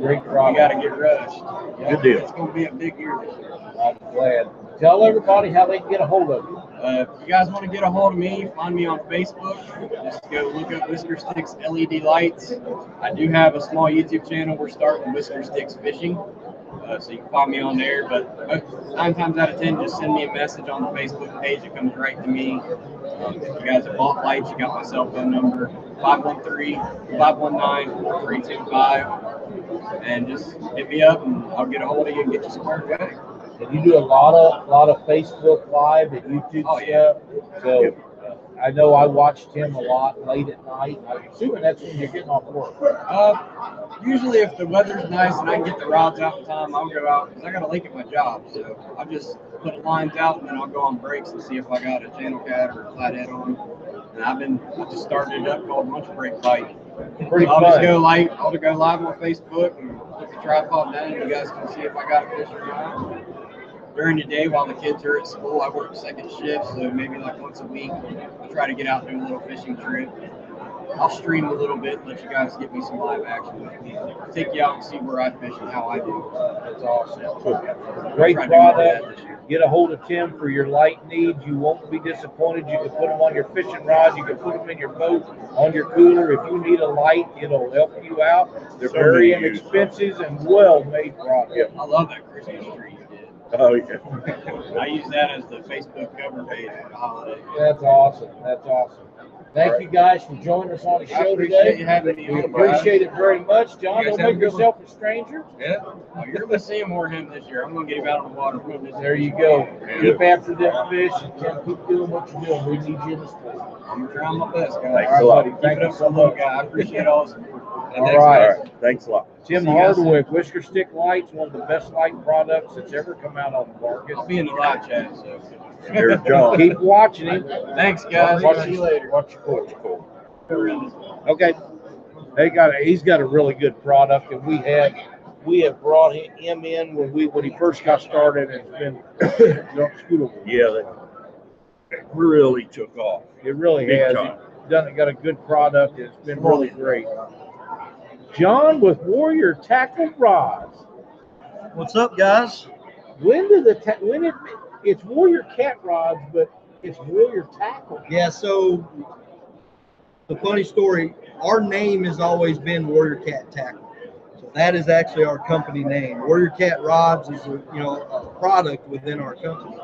Great We product. got to get rushed. Good deal. It's going to be a big year this year. I'm glad. Tell everybody how they can get a hold of you. If you guys want to get a hold of me, find me on Facebook. Just go look up Whisker Sticks LED Lights. I do have a small YouTube channel. We're starting Whisker Sticks Fishing. So you can find me on there. But 9 times out of 10, just send me a message on the Facebook page. It comes right to me. If you guys have bought lights, you got my cell phone number, 513-519-4325. And just hit me up, and I'll get a hold of you and get you squared away. And you do a lot of Facebook Live and YouTube stuff. So I know I watched him a lot late at night. I'm assuming that's when you're getting off work. Usually if the weather's nice and I can get the rods out in time, I'll go out because I got a lake at my job. So I'll just put lines out and then I'll go on breaks and see if I got a channel cat or a flathead on. And I just started it up called Lunch Break Bite. Pretty I'll fun. just go live. I'll go live on Facebook and put the tripod down. You guys can see if I got a fish or not. During the day while the kids are at school, I work second shift, so maybe like once a week, I try to get out and do a little fishing trip. I'll stream a little bit, let you guys get me some live action with me. Take you out and see where I fish and how I do. That's awesome. Great product. Get a hold of Tim for your light needs. You won't be disappointed. You can put them on your fishing rod. You can put them in your boat, on your cooler. If you need a light, it'll help you out. They're very inexpensive and well-made products. I love that Christmas tree you did. Oh, yeah. I use that as the Facebook cover page for the holiday. That's awesome. That's awesome. Thank you guys for joining us on the show today. You having me We on, appreciate it very much. John, You guys don't have a make good one. yourself a stranger. Yeah. Well, you're going to see more of him this year. I'm going to get him out on the water. There you go. Keep after them fish and keep doing what you're doing. We need you in the sport. I'm trying my best, guys. Thanks a lot. Thank Keep it you up so for the little much. guy. I appreciate all the support. All All right. right. Thanks a lot. Tim See you guys Hardwick, Whisker Stick Lights, one of the best light products that's ever come out on the market. I'll be in the live chat, so. And there's John. Keep watching him. Thanks, guys. See you later. Watch your course. Okay. He's got a really good product, and we have brought him in when he first got started, and it's been Yeah, they really took off. it really Big has. time. He's got a good product, and it's been really great. John with Warrior Tackle Rods. What's up, guys? It's Warrior Cat Rods, but it's Warrior Tackle. Yeah, so the funny story, our name has always been Warrior Cat Tackle. So that is actually our company name. Warrior Cat Rods is a product within our company.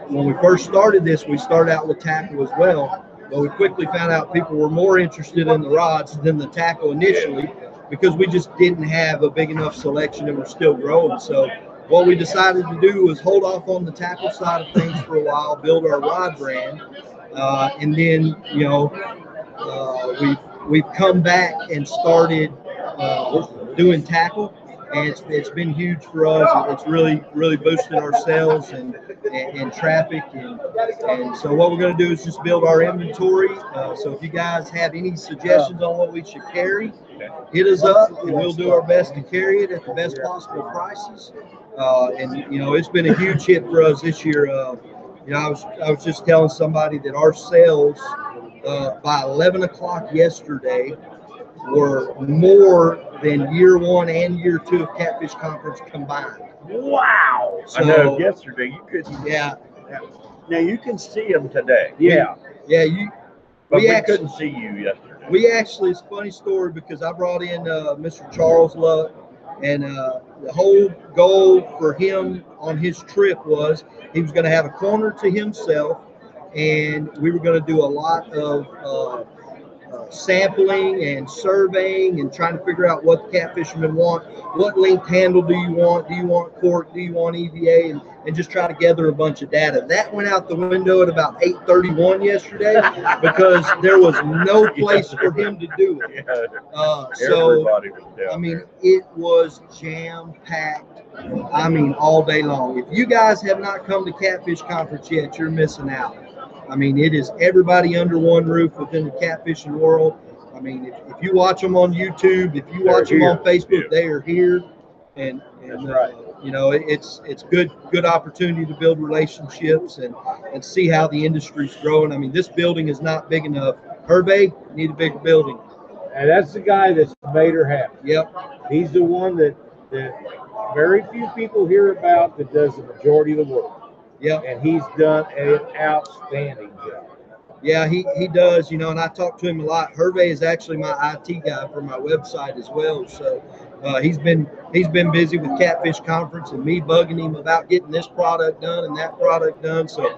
When we first started this, we started out with tackle as well, but we quickly found out people were more interested in the rods than the tackle initially because we just didn't have a big enough selection and we're still growing. So what we decided to do was hold off on the tackle side of things for a while, build our rod brand, and then we've come back and started doing tackle, and it's been huge for us. It's really boosted our sales and traffic, and so what we're going to do is just build our inventory. So if you guys have any suggestions on what we should carry, hit us up and we'll do our best to carry it at the best possible prices. And it's been a huge hit for us this year. I was just telling somebody that our sales by 11 o'clock yesterday were more than year 1 and year 2 of Catfish Conference combined. Wow. So, I know yesterday you couldn't. Yeah. Now you can see them today. Yeah. But we actually couldn't see you yesterday. it's a funny story because I brought in Mr. Charles Luck, and the whole goal for him on his trip was he was going to have a corner to himself, and we were going to do a lot of sampling and surveying and trying to figure out what the catfishermen want. What linked handle do you want? Do you want cork? Do you want EVA? And just try to gather a bunch of data. That went out the window at about 8:31 yesterday because there was no place for him to do it. Everybody was down. I mean, it was jam-packed. I mean, all day long. If you guys have not come to Catfish Conference yet, you're missing out. I mean, it is everybody under one roof within the catfishing world. I mean, if you watch them on YouTube, if you watch them on Facebook, they are here. And That's right. you know, it's good opportunity to build relationships and see how the industry's growing. I mean, this building is not big enough. Hervey need a bigger building. And that's the guy that's made her happy. Yep. He's the one that very few people hear about that does the majority of the work. Yep. And he's done an outstanding job. Yeah, he does, you know, and I talk to him a lot. Hervey is actually my IT guy for my website as well. So he's been busy with Catfish Conference and me bugging him about getting this product done and that product done. So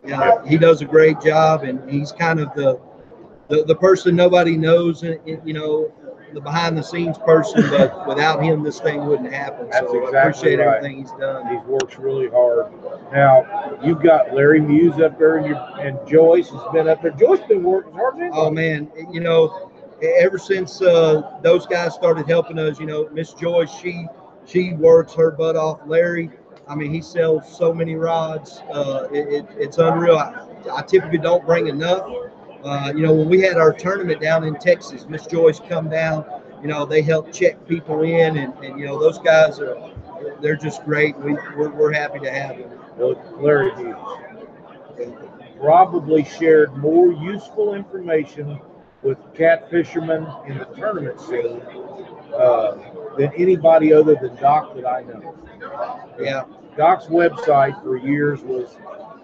yeah, he does a great job, and he's kind of the person nobody knows, you know, the behind the scenes person, but without him, this thing wouldn't happen. That's so exactly I appreciate right. everything he's done. He works really hard. Now, you've got Larry Muse up there, and Joyce has been up there. Joyce been working hard. Oh, man, you know, ever since those guys started helping us, you know, Miss Joyce, she works her butt off. Larry, I mean, he sells so many rods. It's unreal. I typically don't bring enough. You know, when we had our tournament down in Texas, Miss Joyce come down, you know, they help check people in, and you know, those guys they're just great. We're happy to have them. Well, Larry Muse probably shared more useful information with catfishermen in the tournament scene than anybody other than Doc that I know. Yeah. Doc's website for years was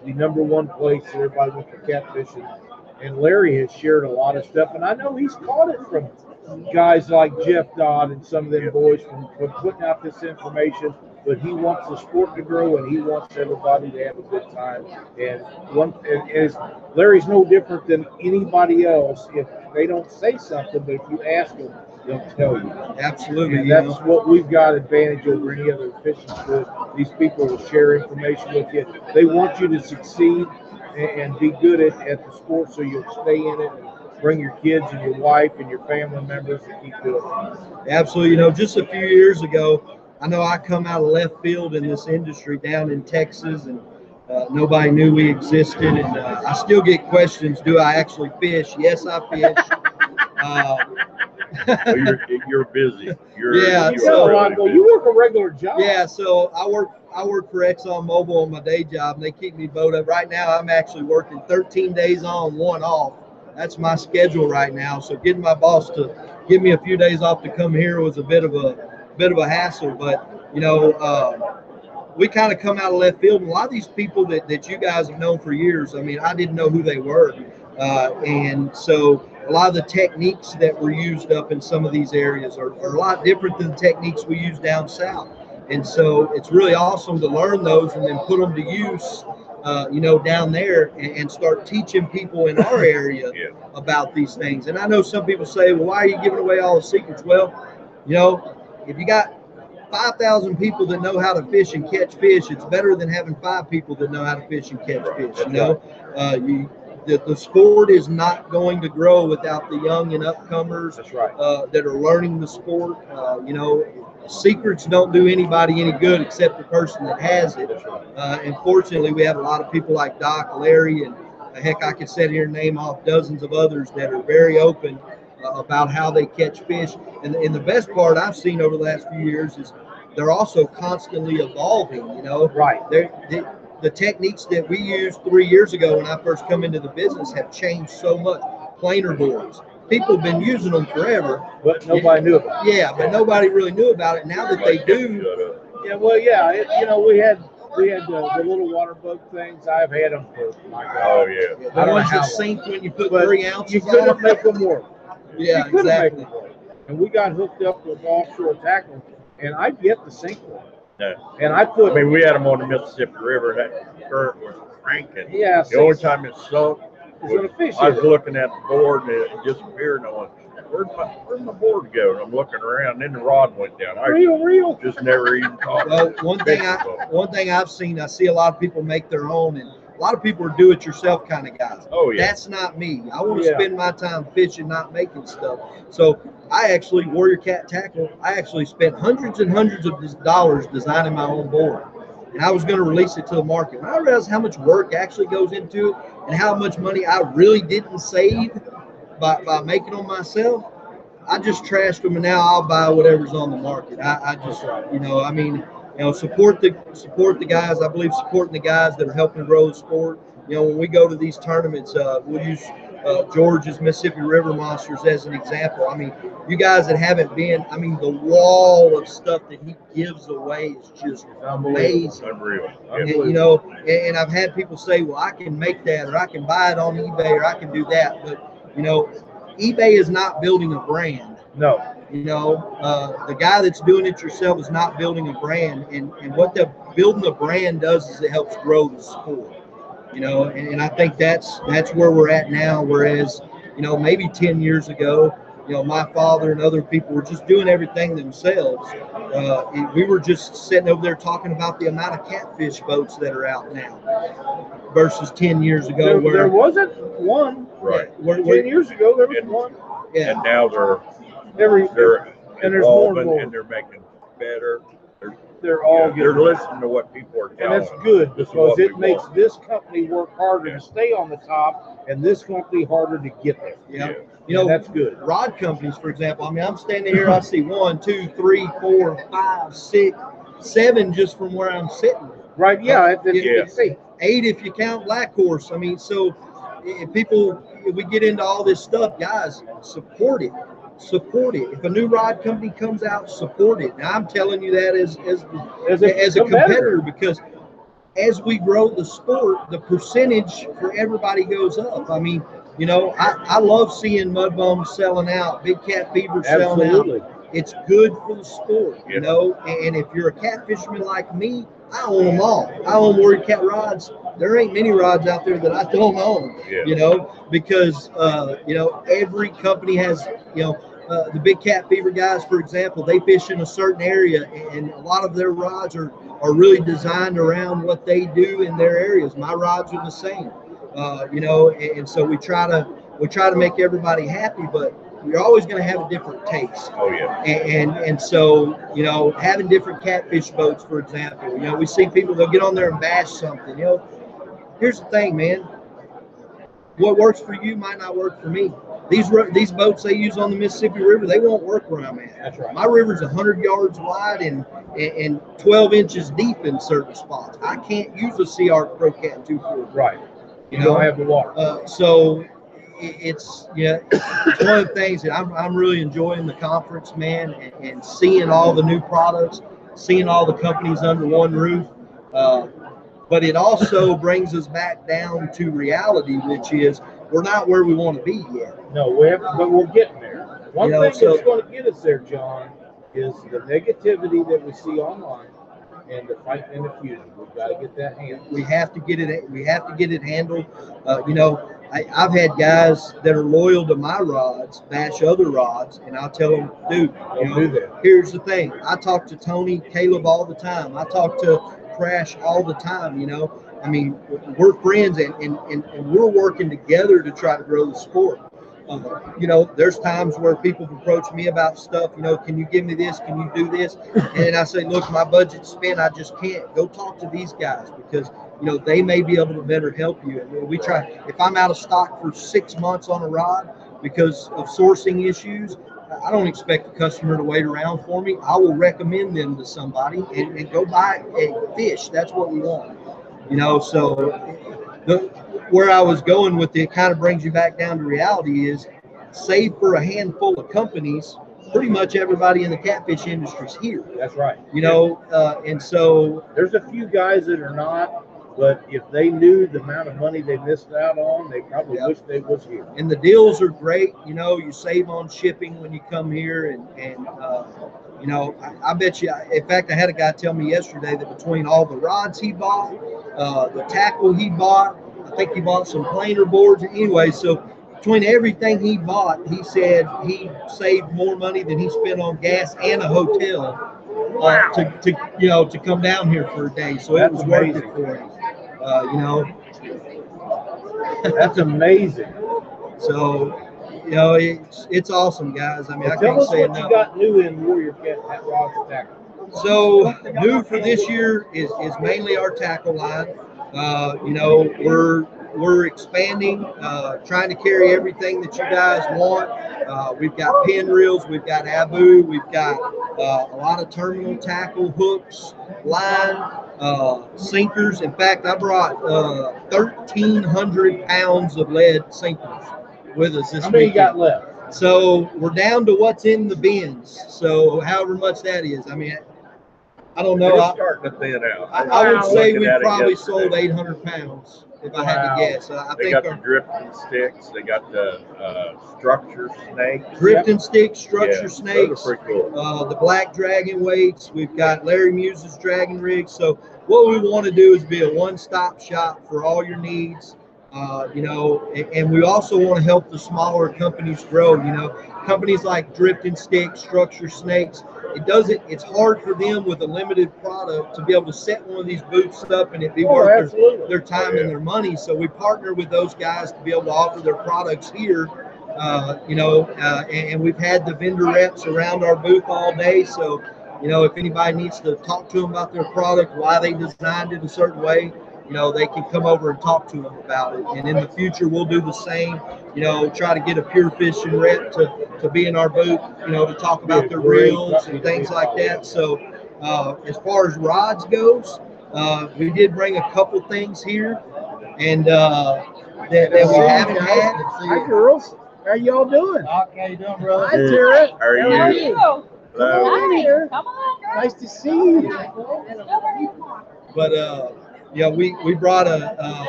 the #1 place that everybody went for catfishing. And Larry has shared a lot of stuff, and I know he's caught it from guys like Jeff Dodd and some of them boys from putting out this information. But he wants the sport to grow, and he wants everybody to have a good time. And Larry's no different than anybody else. If they don't say something, but if you ask them, they'll tell you. Absolutely. And that's what we've got advantage over any other fishing school. These people will share information with you. They want you to succeed and be good at the sport, so you'll stay in it and bring your kids and your wife and your family members to keep doing it. Absolutely. You know, just a few years ago, I know I come out of left field in this industry down in Texas, and nobody knew we existed. And I still get questions, do I actually fish? Yes, I fish. Well, you're busy. You work a regular job. Yeah, so I work for ExxonMobil on my day job, and they keep me boat up. Right now, I'm actually working 13 days on, 1 off. That's my schedule right now. So getting my boss to give me a few days off to come here was a bit of a hassle. But you know, we kind of come out of left field, and a lot of these people that you guys have known for years, I mean, I didn't know who they were, and so a lot of the techniques that were used up in some of these areas are a lot different than the techniques we use down south. And so it's really awesome to learn those and then put them to use, you know, down there and start teaching people in our area about these things. And I know some people say, well, why are you giving away all the secrets? Well, you know, if you got 5,000 people that know how to fish and catch fish, it's better than having 5 people that know how to fish and catch fish. You know, the sport is not going to grow without the young and upcomers. That's right. That are learning the sport. You know, secrets don't do anybody any good except the person that has it. And fortunately, we have a lot of people like Doc, Larry, and heck, I could sit here and name off dozens of others that are very open about how they catch fish. And the best part I've seen over the last few years is they're also constantly evolving. You know, right? The techniques that we used 3 years ago when I first come into the business have changed so much. Planer boards. People have been using them forever, but nobody knew about it. Yeah, but nobody really knew about it. Now that they do, yeah, well, yeah, you know, we had the little water bug things. I've had them for my God. Oh yeah. The ones that sink when you put 3 ounces. You couldn't make them work. Yeah, you exactly. Make them work. And we got hooked up with offshore tackle, and I get the sink one. Yeah. And I mean, we had them on the Mississippi River. That current was cranking. Yeah. The only time it sunk was fish. I was looking at the board and it disappeared. And I went, where'd my board go? And I'm looking around. And then the rod went down. Real. Just never even thought. Well, one thing I've seen, I see a lot of people make their own, and a lot of people are do-it-yourself kind of guys. Oh yeah. That's not me. I want to spend my time fishing, not making stuff. So I actually, Warrior Cat Tackle, I actually spent hundreds and hundreds of dollars designing my own board. And I was going to release it to the market. When I realized how much work actually goes into it and how much money I really didn't save by making them myself, I just trashed them, and now I'll buy whatever's on the market. I just, you know, I mean, support the guys. I believe supporting the guys that are helping grow the sport. When we go to these tournaments, we'll use George's Mississippi River Monsters as an example. I mean, you guys that haven't been, I mean, the wall of stuff that he gives away is just amazing. Unreal. And, and I've had people say, well, I can make that, or I can buy it on eBay, or I can do that. But, eBay is not building a brand. No. The guy that's doing it yourself is not building a brand. And what the building a brand does is it helps grow the sport. And I think that's where we're at now. Whereas, maybe 10 years ago, my father and other people were just doing everything themselves. We were just sitting over there talking about the amount of catfish boats that are out now versus 10 years ago. There wasn't one. Right. 10 years ago, there was one. Yeah. And now they're and there's more and evolving, more. and they're making better. They're all They're getting listening to what people are and telling that's them. good This is because what it we makes want. this company work harder to stay on the top, and this company harder to get there. Yeah. And that's good. Rod companies, for example. I mean, I'm standing here. I see 1, 2, 3, 4, 5, 6, 7 just from where I'm sitting. Right? Yeah. It's 8 if you count Black Horse. I mean, so if we get into all this stuff, guys, support it. Support it. If a new rod company comes out, support it. Now I'm telling you that as a competitor, because as we grow the sport, the percentage for everybody goes up. I mean, I love seeing mud bums selling out, big cat beaver selling out. It's good for the sport, and if you're a cat fisherman like me, I own them all. I own Warrior Cat rods. There ain't many rods out there that I don't own, because, every company has, the big cat beaver guys, for example, they fish in a certain area, and a lot of their rods are really designed around what they do in their areas. My rods are the same, and so we try to make everybody happy, but you're always going to have a different taste. Oh yeah. And so, having different catfish boats, for example, we see people, they'll get on there and bash something. Here's the thing, man. What works for you might not work for me. These boats they use on the Mississippi River, they won't work where I'm at. That's right. My river's 100 yards wide and 12 inches deep in certain spots. I can't use a CR Pro Cat 240. Right. You don't have the water. So it's one of the things that I'm really enjoying the conference, man, and seeing all the new products, seeing all the companies under one roof. But it also brings us back down to reality, which is we're not where we want to be yet. No, but we're getting there. One thing that's going to get us there, John, is the negativity that we see online and the fight and the fusion. We've got to get that handled. We have to get it handled. I've had guys that are loyal to my rods bash other rods, and I'll tell them, dude, do that. Here's the thing. I talk to Tony, Caleb all the time. I talk to Crash all the time. I mean, we're friends, and we're working together to try to grow the sport. There's times where people approach me about stuff, can you give me this? Can you do this? And I say, look, my budget's spent. I just can't. Go talk to these guys because, they may be able to better help you. And we try, if I'm out of stock for 6 months on a rod because of sourcing issues, I don't expect the customer to wait around for me. I will recommend them to somebody and go buy a fish. That's what we want. So where I was going with it kind of brings you back down to reality is, save for a handful of companies, pretty much everybody in the catfish industry is here. That's right. And so there's a few guys that are not, but if they knew the amount of money they missed out on, they probably wish they was here. And the deals are great. You save on shipping when you come here, and I bet you. In fact, I had a guy tell me yesterday that between all the rods he bought, the tackle he bought, I think he bought some planer boards. Anyway, so between everything he bought, he said he saved more money than he spent on gas and a hotel to come down here for a day. So it was worth it for him. That's amazing. So, it's awesome, guys. I mean, I Tell can't us say what enough. you got new in Warrior Cat rods and tackle. So new for this year is mainly our tackle line. We're we're expanding, trying to carry everything that you guys want. We've got pin reels, we've got Abu, we've got a lot of terminal tackle, hooks, line, sinkers. In fact, I brought 1,300 pounds of lead sinkers with us this How many you weekend. got left? So we're down to what's in the bins. So however much that is, I mean, I don't know. It's starting to thin out. I would say Looking we at it probably yesterday. sold 800 pounds if I had to guess. I They think got our the drifting sticks. They got the structure snakes. drifting sticks, structure Yeah, snakes, those are pretty cool. the black dragon weights. We've got Larry Muse's dragon rig. So what we want to do is be a one-stop shop for all your needs. You know, and we also want to help the smaller companies grow. You know, companies like Drifting Sticks, Structure Snakes. It's hard for them with a limited product to be able to set one of these booths up and it be worth their time and their money. So we partner with those guys to be able to offer their products here. You know, and we've had the vendor reps around our booth all day. So, you know, if anybody needs to talk to them about their product, why they designed it a certain way, you know, they can come over and talk to them about it. And in the future, we'll do the same, you know, try to get a pure fishing rep to be in our booth, you know, to talk about their reels and things like that. So as far as rods goes, we did bring a couple things here and that we haven't had. Hi, girls. How y'all doing? Doc, how you doing, brother? Hi, Tara. How are How are you? you? Hello. Here. Come on, Nice to see you. But yeah, we brought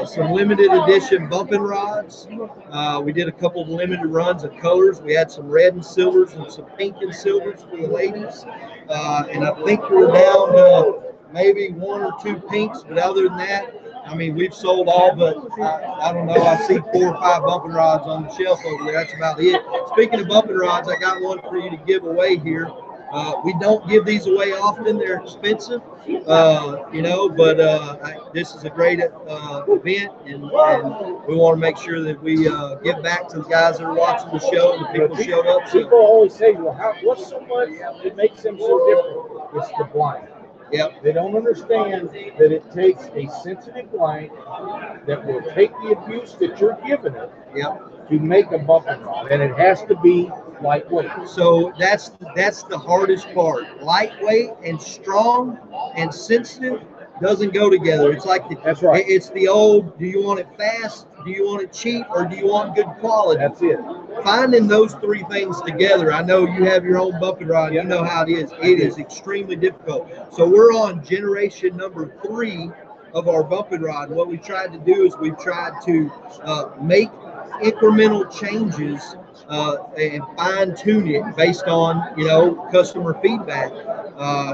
some limited edition bumping rods. We did a couple of limited runs of colors. We had some red and silvers and some pink and silvers for the ladies. And I think we're down to maybe one or two pinks. But other than that, I mean, we've sold all but, I don't know, I see 4 or 5 bumping rods on the shelf over there. That's about it. Speaking of bumping rods, I got one for you to give away here. We don't give these away often. They're expensive, you know, but this is a great event, and we want to make sure that we give back to the guys that are watching the show and the people who showed up. So, People always say, well, what's so much that makes them so different? It's the blank. yep. They don't understand that it takes a sensitive blank that will take the abuse that you're giving it Yep. to make a bumping rod, and it has to be lightweight. So that's the hardest part. Lightweight and strong and sensitive doesn't go together. It's like That's right. It's the old, do you want it fast? Do you want it cheap? Or do you want good quality? That's it. Finding those three things together. I know you have your own bumping rod. You know how it is. It is extremely difficult. So we're on generation number 3 of our bumping rod. What we tried to do is we tried to make incremental changes and fine tune it based on, you know, customer feedback.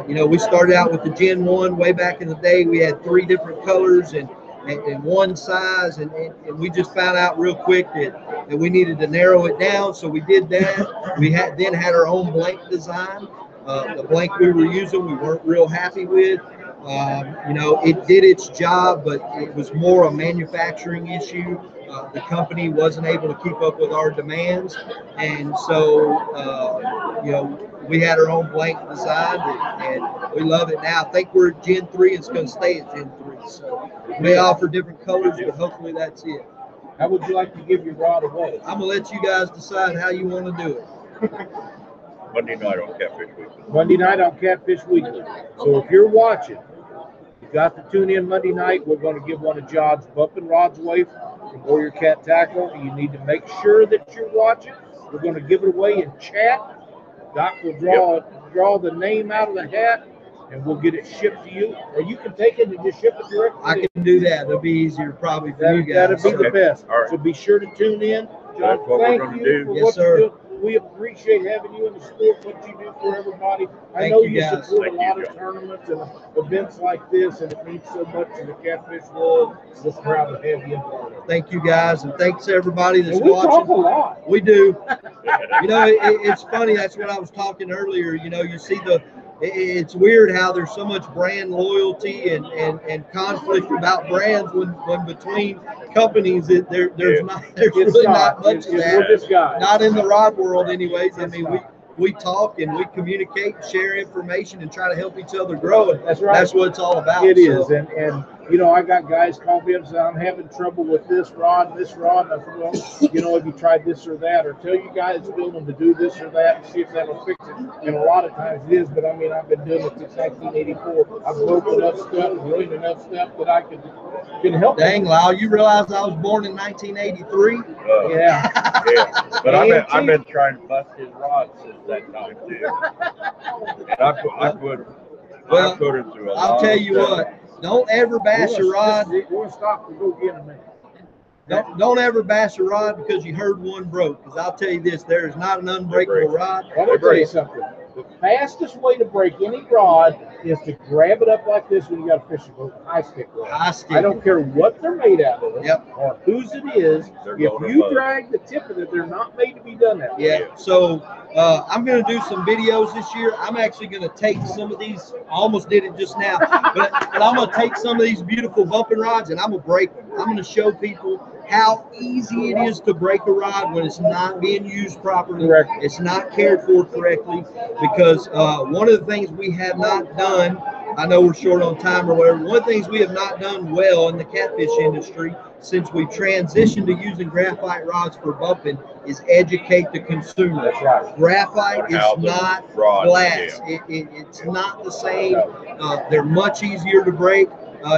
You know, we started out with the Gen 1 way back in the day. We had 3 different colors and one size, and we just found out real quick that we needed to narrow it down. So we did that. We then had our own blank design. The blank we were using, we weren't real happy with. You know, it did its job, but it was more a manufacturing issue. The company wasn't able to keep up with our demands, and so you know, we had our own blank design, and we love it now. I think we're at Gen 3. It's going to stay at Gen 3. So we may offer different colors, but hopefully that's it. How would you like to give your rod away? I'm gonna let you guys decide how you want to do it. Monday night on Catfish Weekly. Monday night on Catfish Weekly. So if you're watching, you got to tune in Monday night. We're going to give one of John's bumping rods away from Warrior Cat Tackle. You need to make sure that you're watching. We're going to give it away in chat. Doc will draw the name out of the hat, and we'll get it shipped to you. Or you can take it and just ship it directly. I can do that. It'll be easier probably for you guys. That'll be the best. All right. So be sure to tune in. John, That's what we're thank gonna you do. for Yes, what sir. you do. We appreciate having you in the sport, what you do for everybody. I Thank know you, you guys. support a Thank you, lot of John. tournaments and events like this, and it means so much to the catfish world. We're proud to have you in part of it. Thank you guys, and thanks to everybody that's And we talk a watching. lot. We do. You know, it's funny. That's what I was talking earlier. You know, you see it's weird how there's so much brand loyalty and conflict about brands when between companies there's really not much of We're that. just guys. Not in the rod world, anyways. I mean, we talk and we communicate, share information, and try to help each other grow. And That's right. that's what it's all about. It is, So, and you know, I got guys call me up and say, I'm having trouble with this rod and this rod. And I said, well, you know, have you tried this or that? Or tell you guys build them to do this or that and see if that'll fix it. And a lot of times it is, but I mean, I've been doing it since 1984. I've broken enough stuff and ruined enough stuff that I can help. Dang, Lyle, you realize I was born in 1983? Yeah. Yeah. But I've been trying to bust his rod since that time too. And I put him through a lot. I'll tell you what, don't ever bash a rod. We'll stop and go get him. Don't ever bash a rod because you heard one broke. Because I'll tell you this, there is not an unbreakable rod. I'm going to tell you something. The fastest way to break any rod is to grab it up like this when you got a fishing boat, high stick rod. High stick. I don't care what they're made out of, Yep. or whose it is. If you drag the tip of it, they're not made to be done that way. Yeah. So I'm going to do some videos this year. I'm actually going to take some of these. I almost did it just now, but I'm going to take some of these beautiful bumping rods and I'm going to break them. I'm going to show people how easy it is to break a rod when it's not being used properly. Correct. It's not cared for correctly, because one of the things we have not done, I know we're short on time or whatever, one of the things we have not done well in the catfish industry since we transitioned to using graphite rods for bumping is educate the consumer. That's right. Graphite is not glass. It's not the same. They're much easier to break.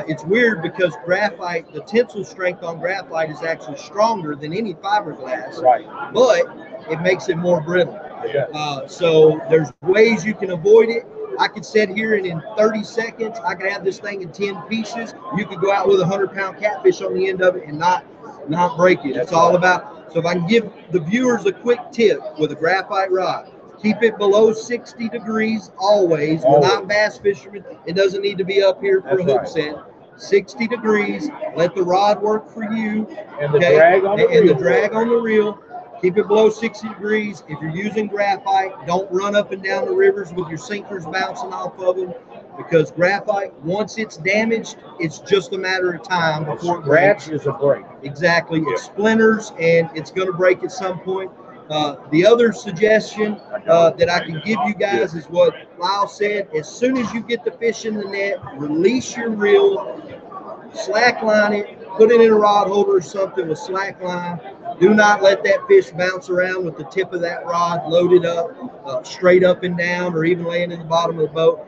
It's weird because graphite, the tensile strength on graphite is actually stronger than any fiberglass, Right. but it makes it more brittle. Yeah. So there's ways you can avoid it. I could sit here and in 30 seconds, I could have this thing in 10 pieces. You could go out with a 100-pound catfish on the end of it and not break it. It's all about, so if I can give the viewers a quick tip with a graphite rod, keep it below 60 degrees always. We're not bass fishermen. It doesn't need to be up here for a hook set. 60 degrees. Let the rod work for you. And the drag on the reel. And the drag on the reel. Keep it below 60 degrees. If you're using graphite, don't run up and down the rivers with your sinkers bouncing off of them, because graphite, once it's damaged, it's just a matter of time before it breaks. Scratch is a break. Exactly. It splinters and it's going to break at some point. The other suggestion that I can give you guys is what Lyle said. As soon as you get the fish in the net, release your reel, slack line it, put it in a rod holder or something with slack line. Do not let that fish bounce around with the tip of that rod loaded up, straight up and down, or even laying in the bottom of the boat.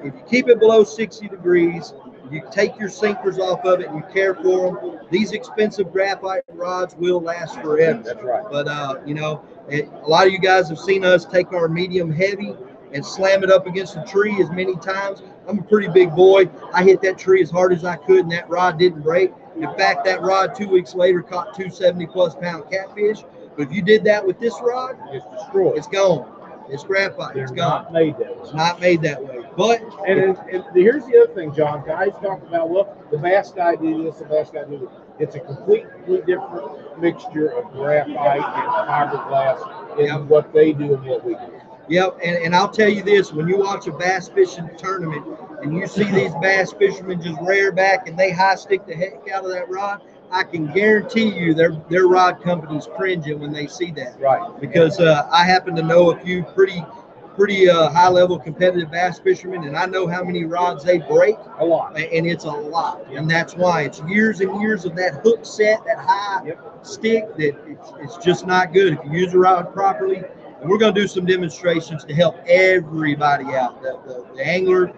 If you keep it below 60 degrees, you take your sinkers off of it and you care for them, these expensive graphite rods will last forever. That's right. But, you know, a lot of you guys have seen us take our medium heavy and slam it up against the tree as many times. I'm a pretty big boy. I hit that tree as hard as I could and that rod didn't break. In fact, that rod 2 weeks later caught 2 70-plus pound catfish. But if you did that with this rod, It's destroyed. it's gone. It's graphite. They're It's gone. not made that way. It's not made that way. But And here's the other thing, John. Guys talk about, well, the bass guy did this, the bass guy did it. It's a completely different mixture of graphite and fiberglass in what they do and what we do. Yep, and I'll tell you this, when you watch a bass fishing tournament and you see these bass fishermen just rear back and they high stick the heck out of that rod, I can guarantee you their rod company's cringing when they see that. Right. Because I happen to know a few pretty high level competitive bass fishermen, and I know how many rods they break. A lot. And it's a lot. And that's why it's years and years of that hook set, that high stick, that it's just not good. If you use the rod properly, and we're going to do some demonstrations to help everybody out, the angler,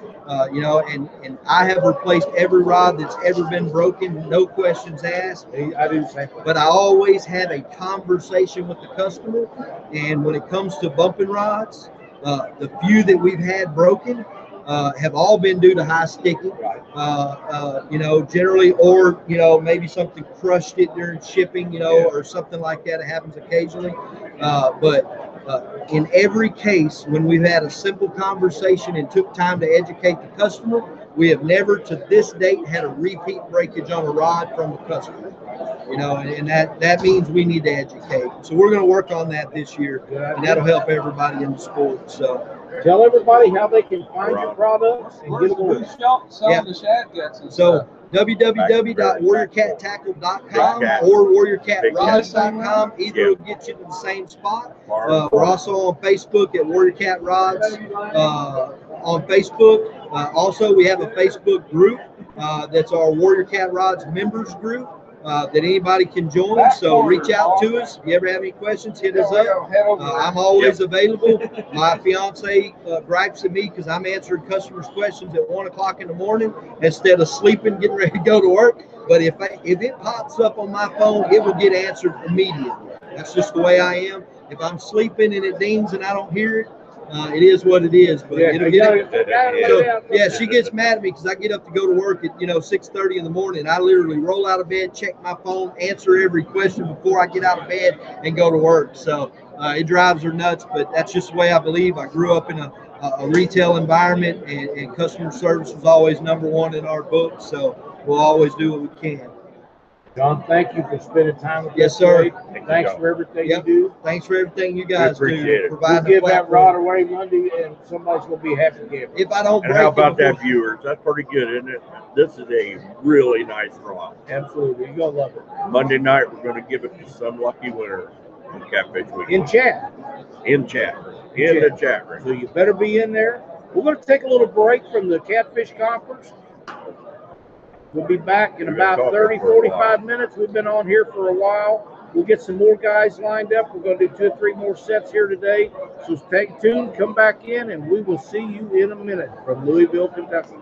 you know, and I have replaced every rod that's ever been broken, no questions asked. I do the same thing. But I always have a conversation with the customer, and when it comes to bumping rods, the few that we've had broken have all been due to high sticking, you know, generally, or, you know, maybe something crushed it during shipping, you know, or something like that. It happens occasionally. But in every case, when we've had a simple conversation and took time to educate the customer, we have never to this date had a repeat breakage on a rod from the customer. You know, and that means we need to educate. So we're going to work on that this year, and that'll help everybody in the sport. So tell everybody how they can find your products and get them ordered. Selling the shad guts and So stuff. www.warriorcattackle.com or warriorcatrods.com. Either will get you to the same spot. We're also on Facebook at Warrior Cat Rods on Facebook. Also, we have a Facebook group that's our Warrior Cat Rods members group that anybody can join. So reach out to us. If you ever have any questions, hit us up. I'm always available. My fiance gripes at me because I'm answering customers' questions at 1 o'clock in the morning instead of sleeping, getting ready to go to work. But if it pops up on my phone, it will get answered immediately. That's just the way I am. If I'm sleeping and it dings and I don't hear it, it is what it is. But it'll get it. So, yeah, she gets mad at me because I get up to go to work at 6:30 in the morning. I literally roll out of bed, check my phone, answer every question before I get out of bed and go to work. So it drives her nuts, but that's just the way I believe. I grew up in a retail environment, and customer service was always number one in our book. So we'll always do what we can. John, thank you for spending time with us. Yes, sir. Today. Thanks for everything you do. Thanks for everything you guys do. We'll give that rod away Monday, and somebody's going to be happy to give it. If I don't break it. And how about that, viewers? That's pretty good, isn't it? This is a really nice rod. Absolutely. You're going to love it. Monday night, we're going to give it to some lucky winner on Catfish Week. In chat. In the chat room. So you better be in there. We're going to take a little break from the Catfish Conference. We'll be back in about 30, 45 minutes. We've been on here for a while. We'll get some more guys lined up. We're going to do 2 or 3 more sets here today. So stay tuned, come back in, and we will see you in a minute from Louisville, Kentucky.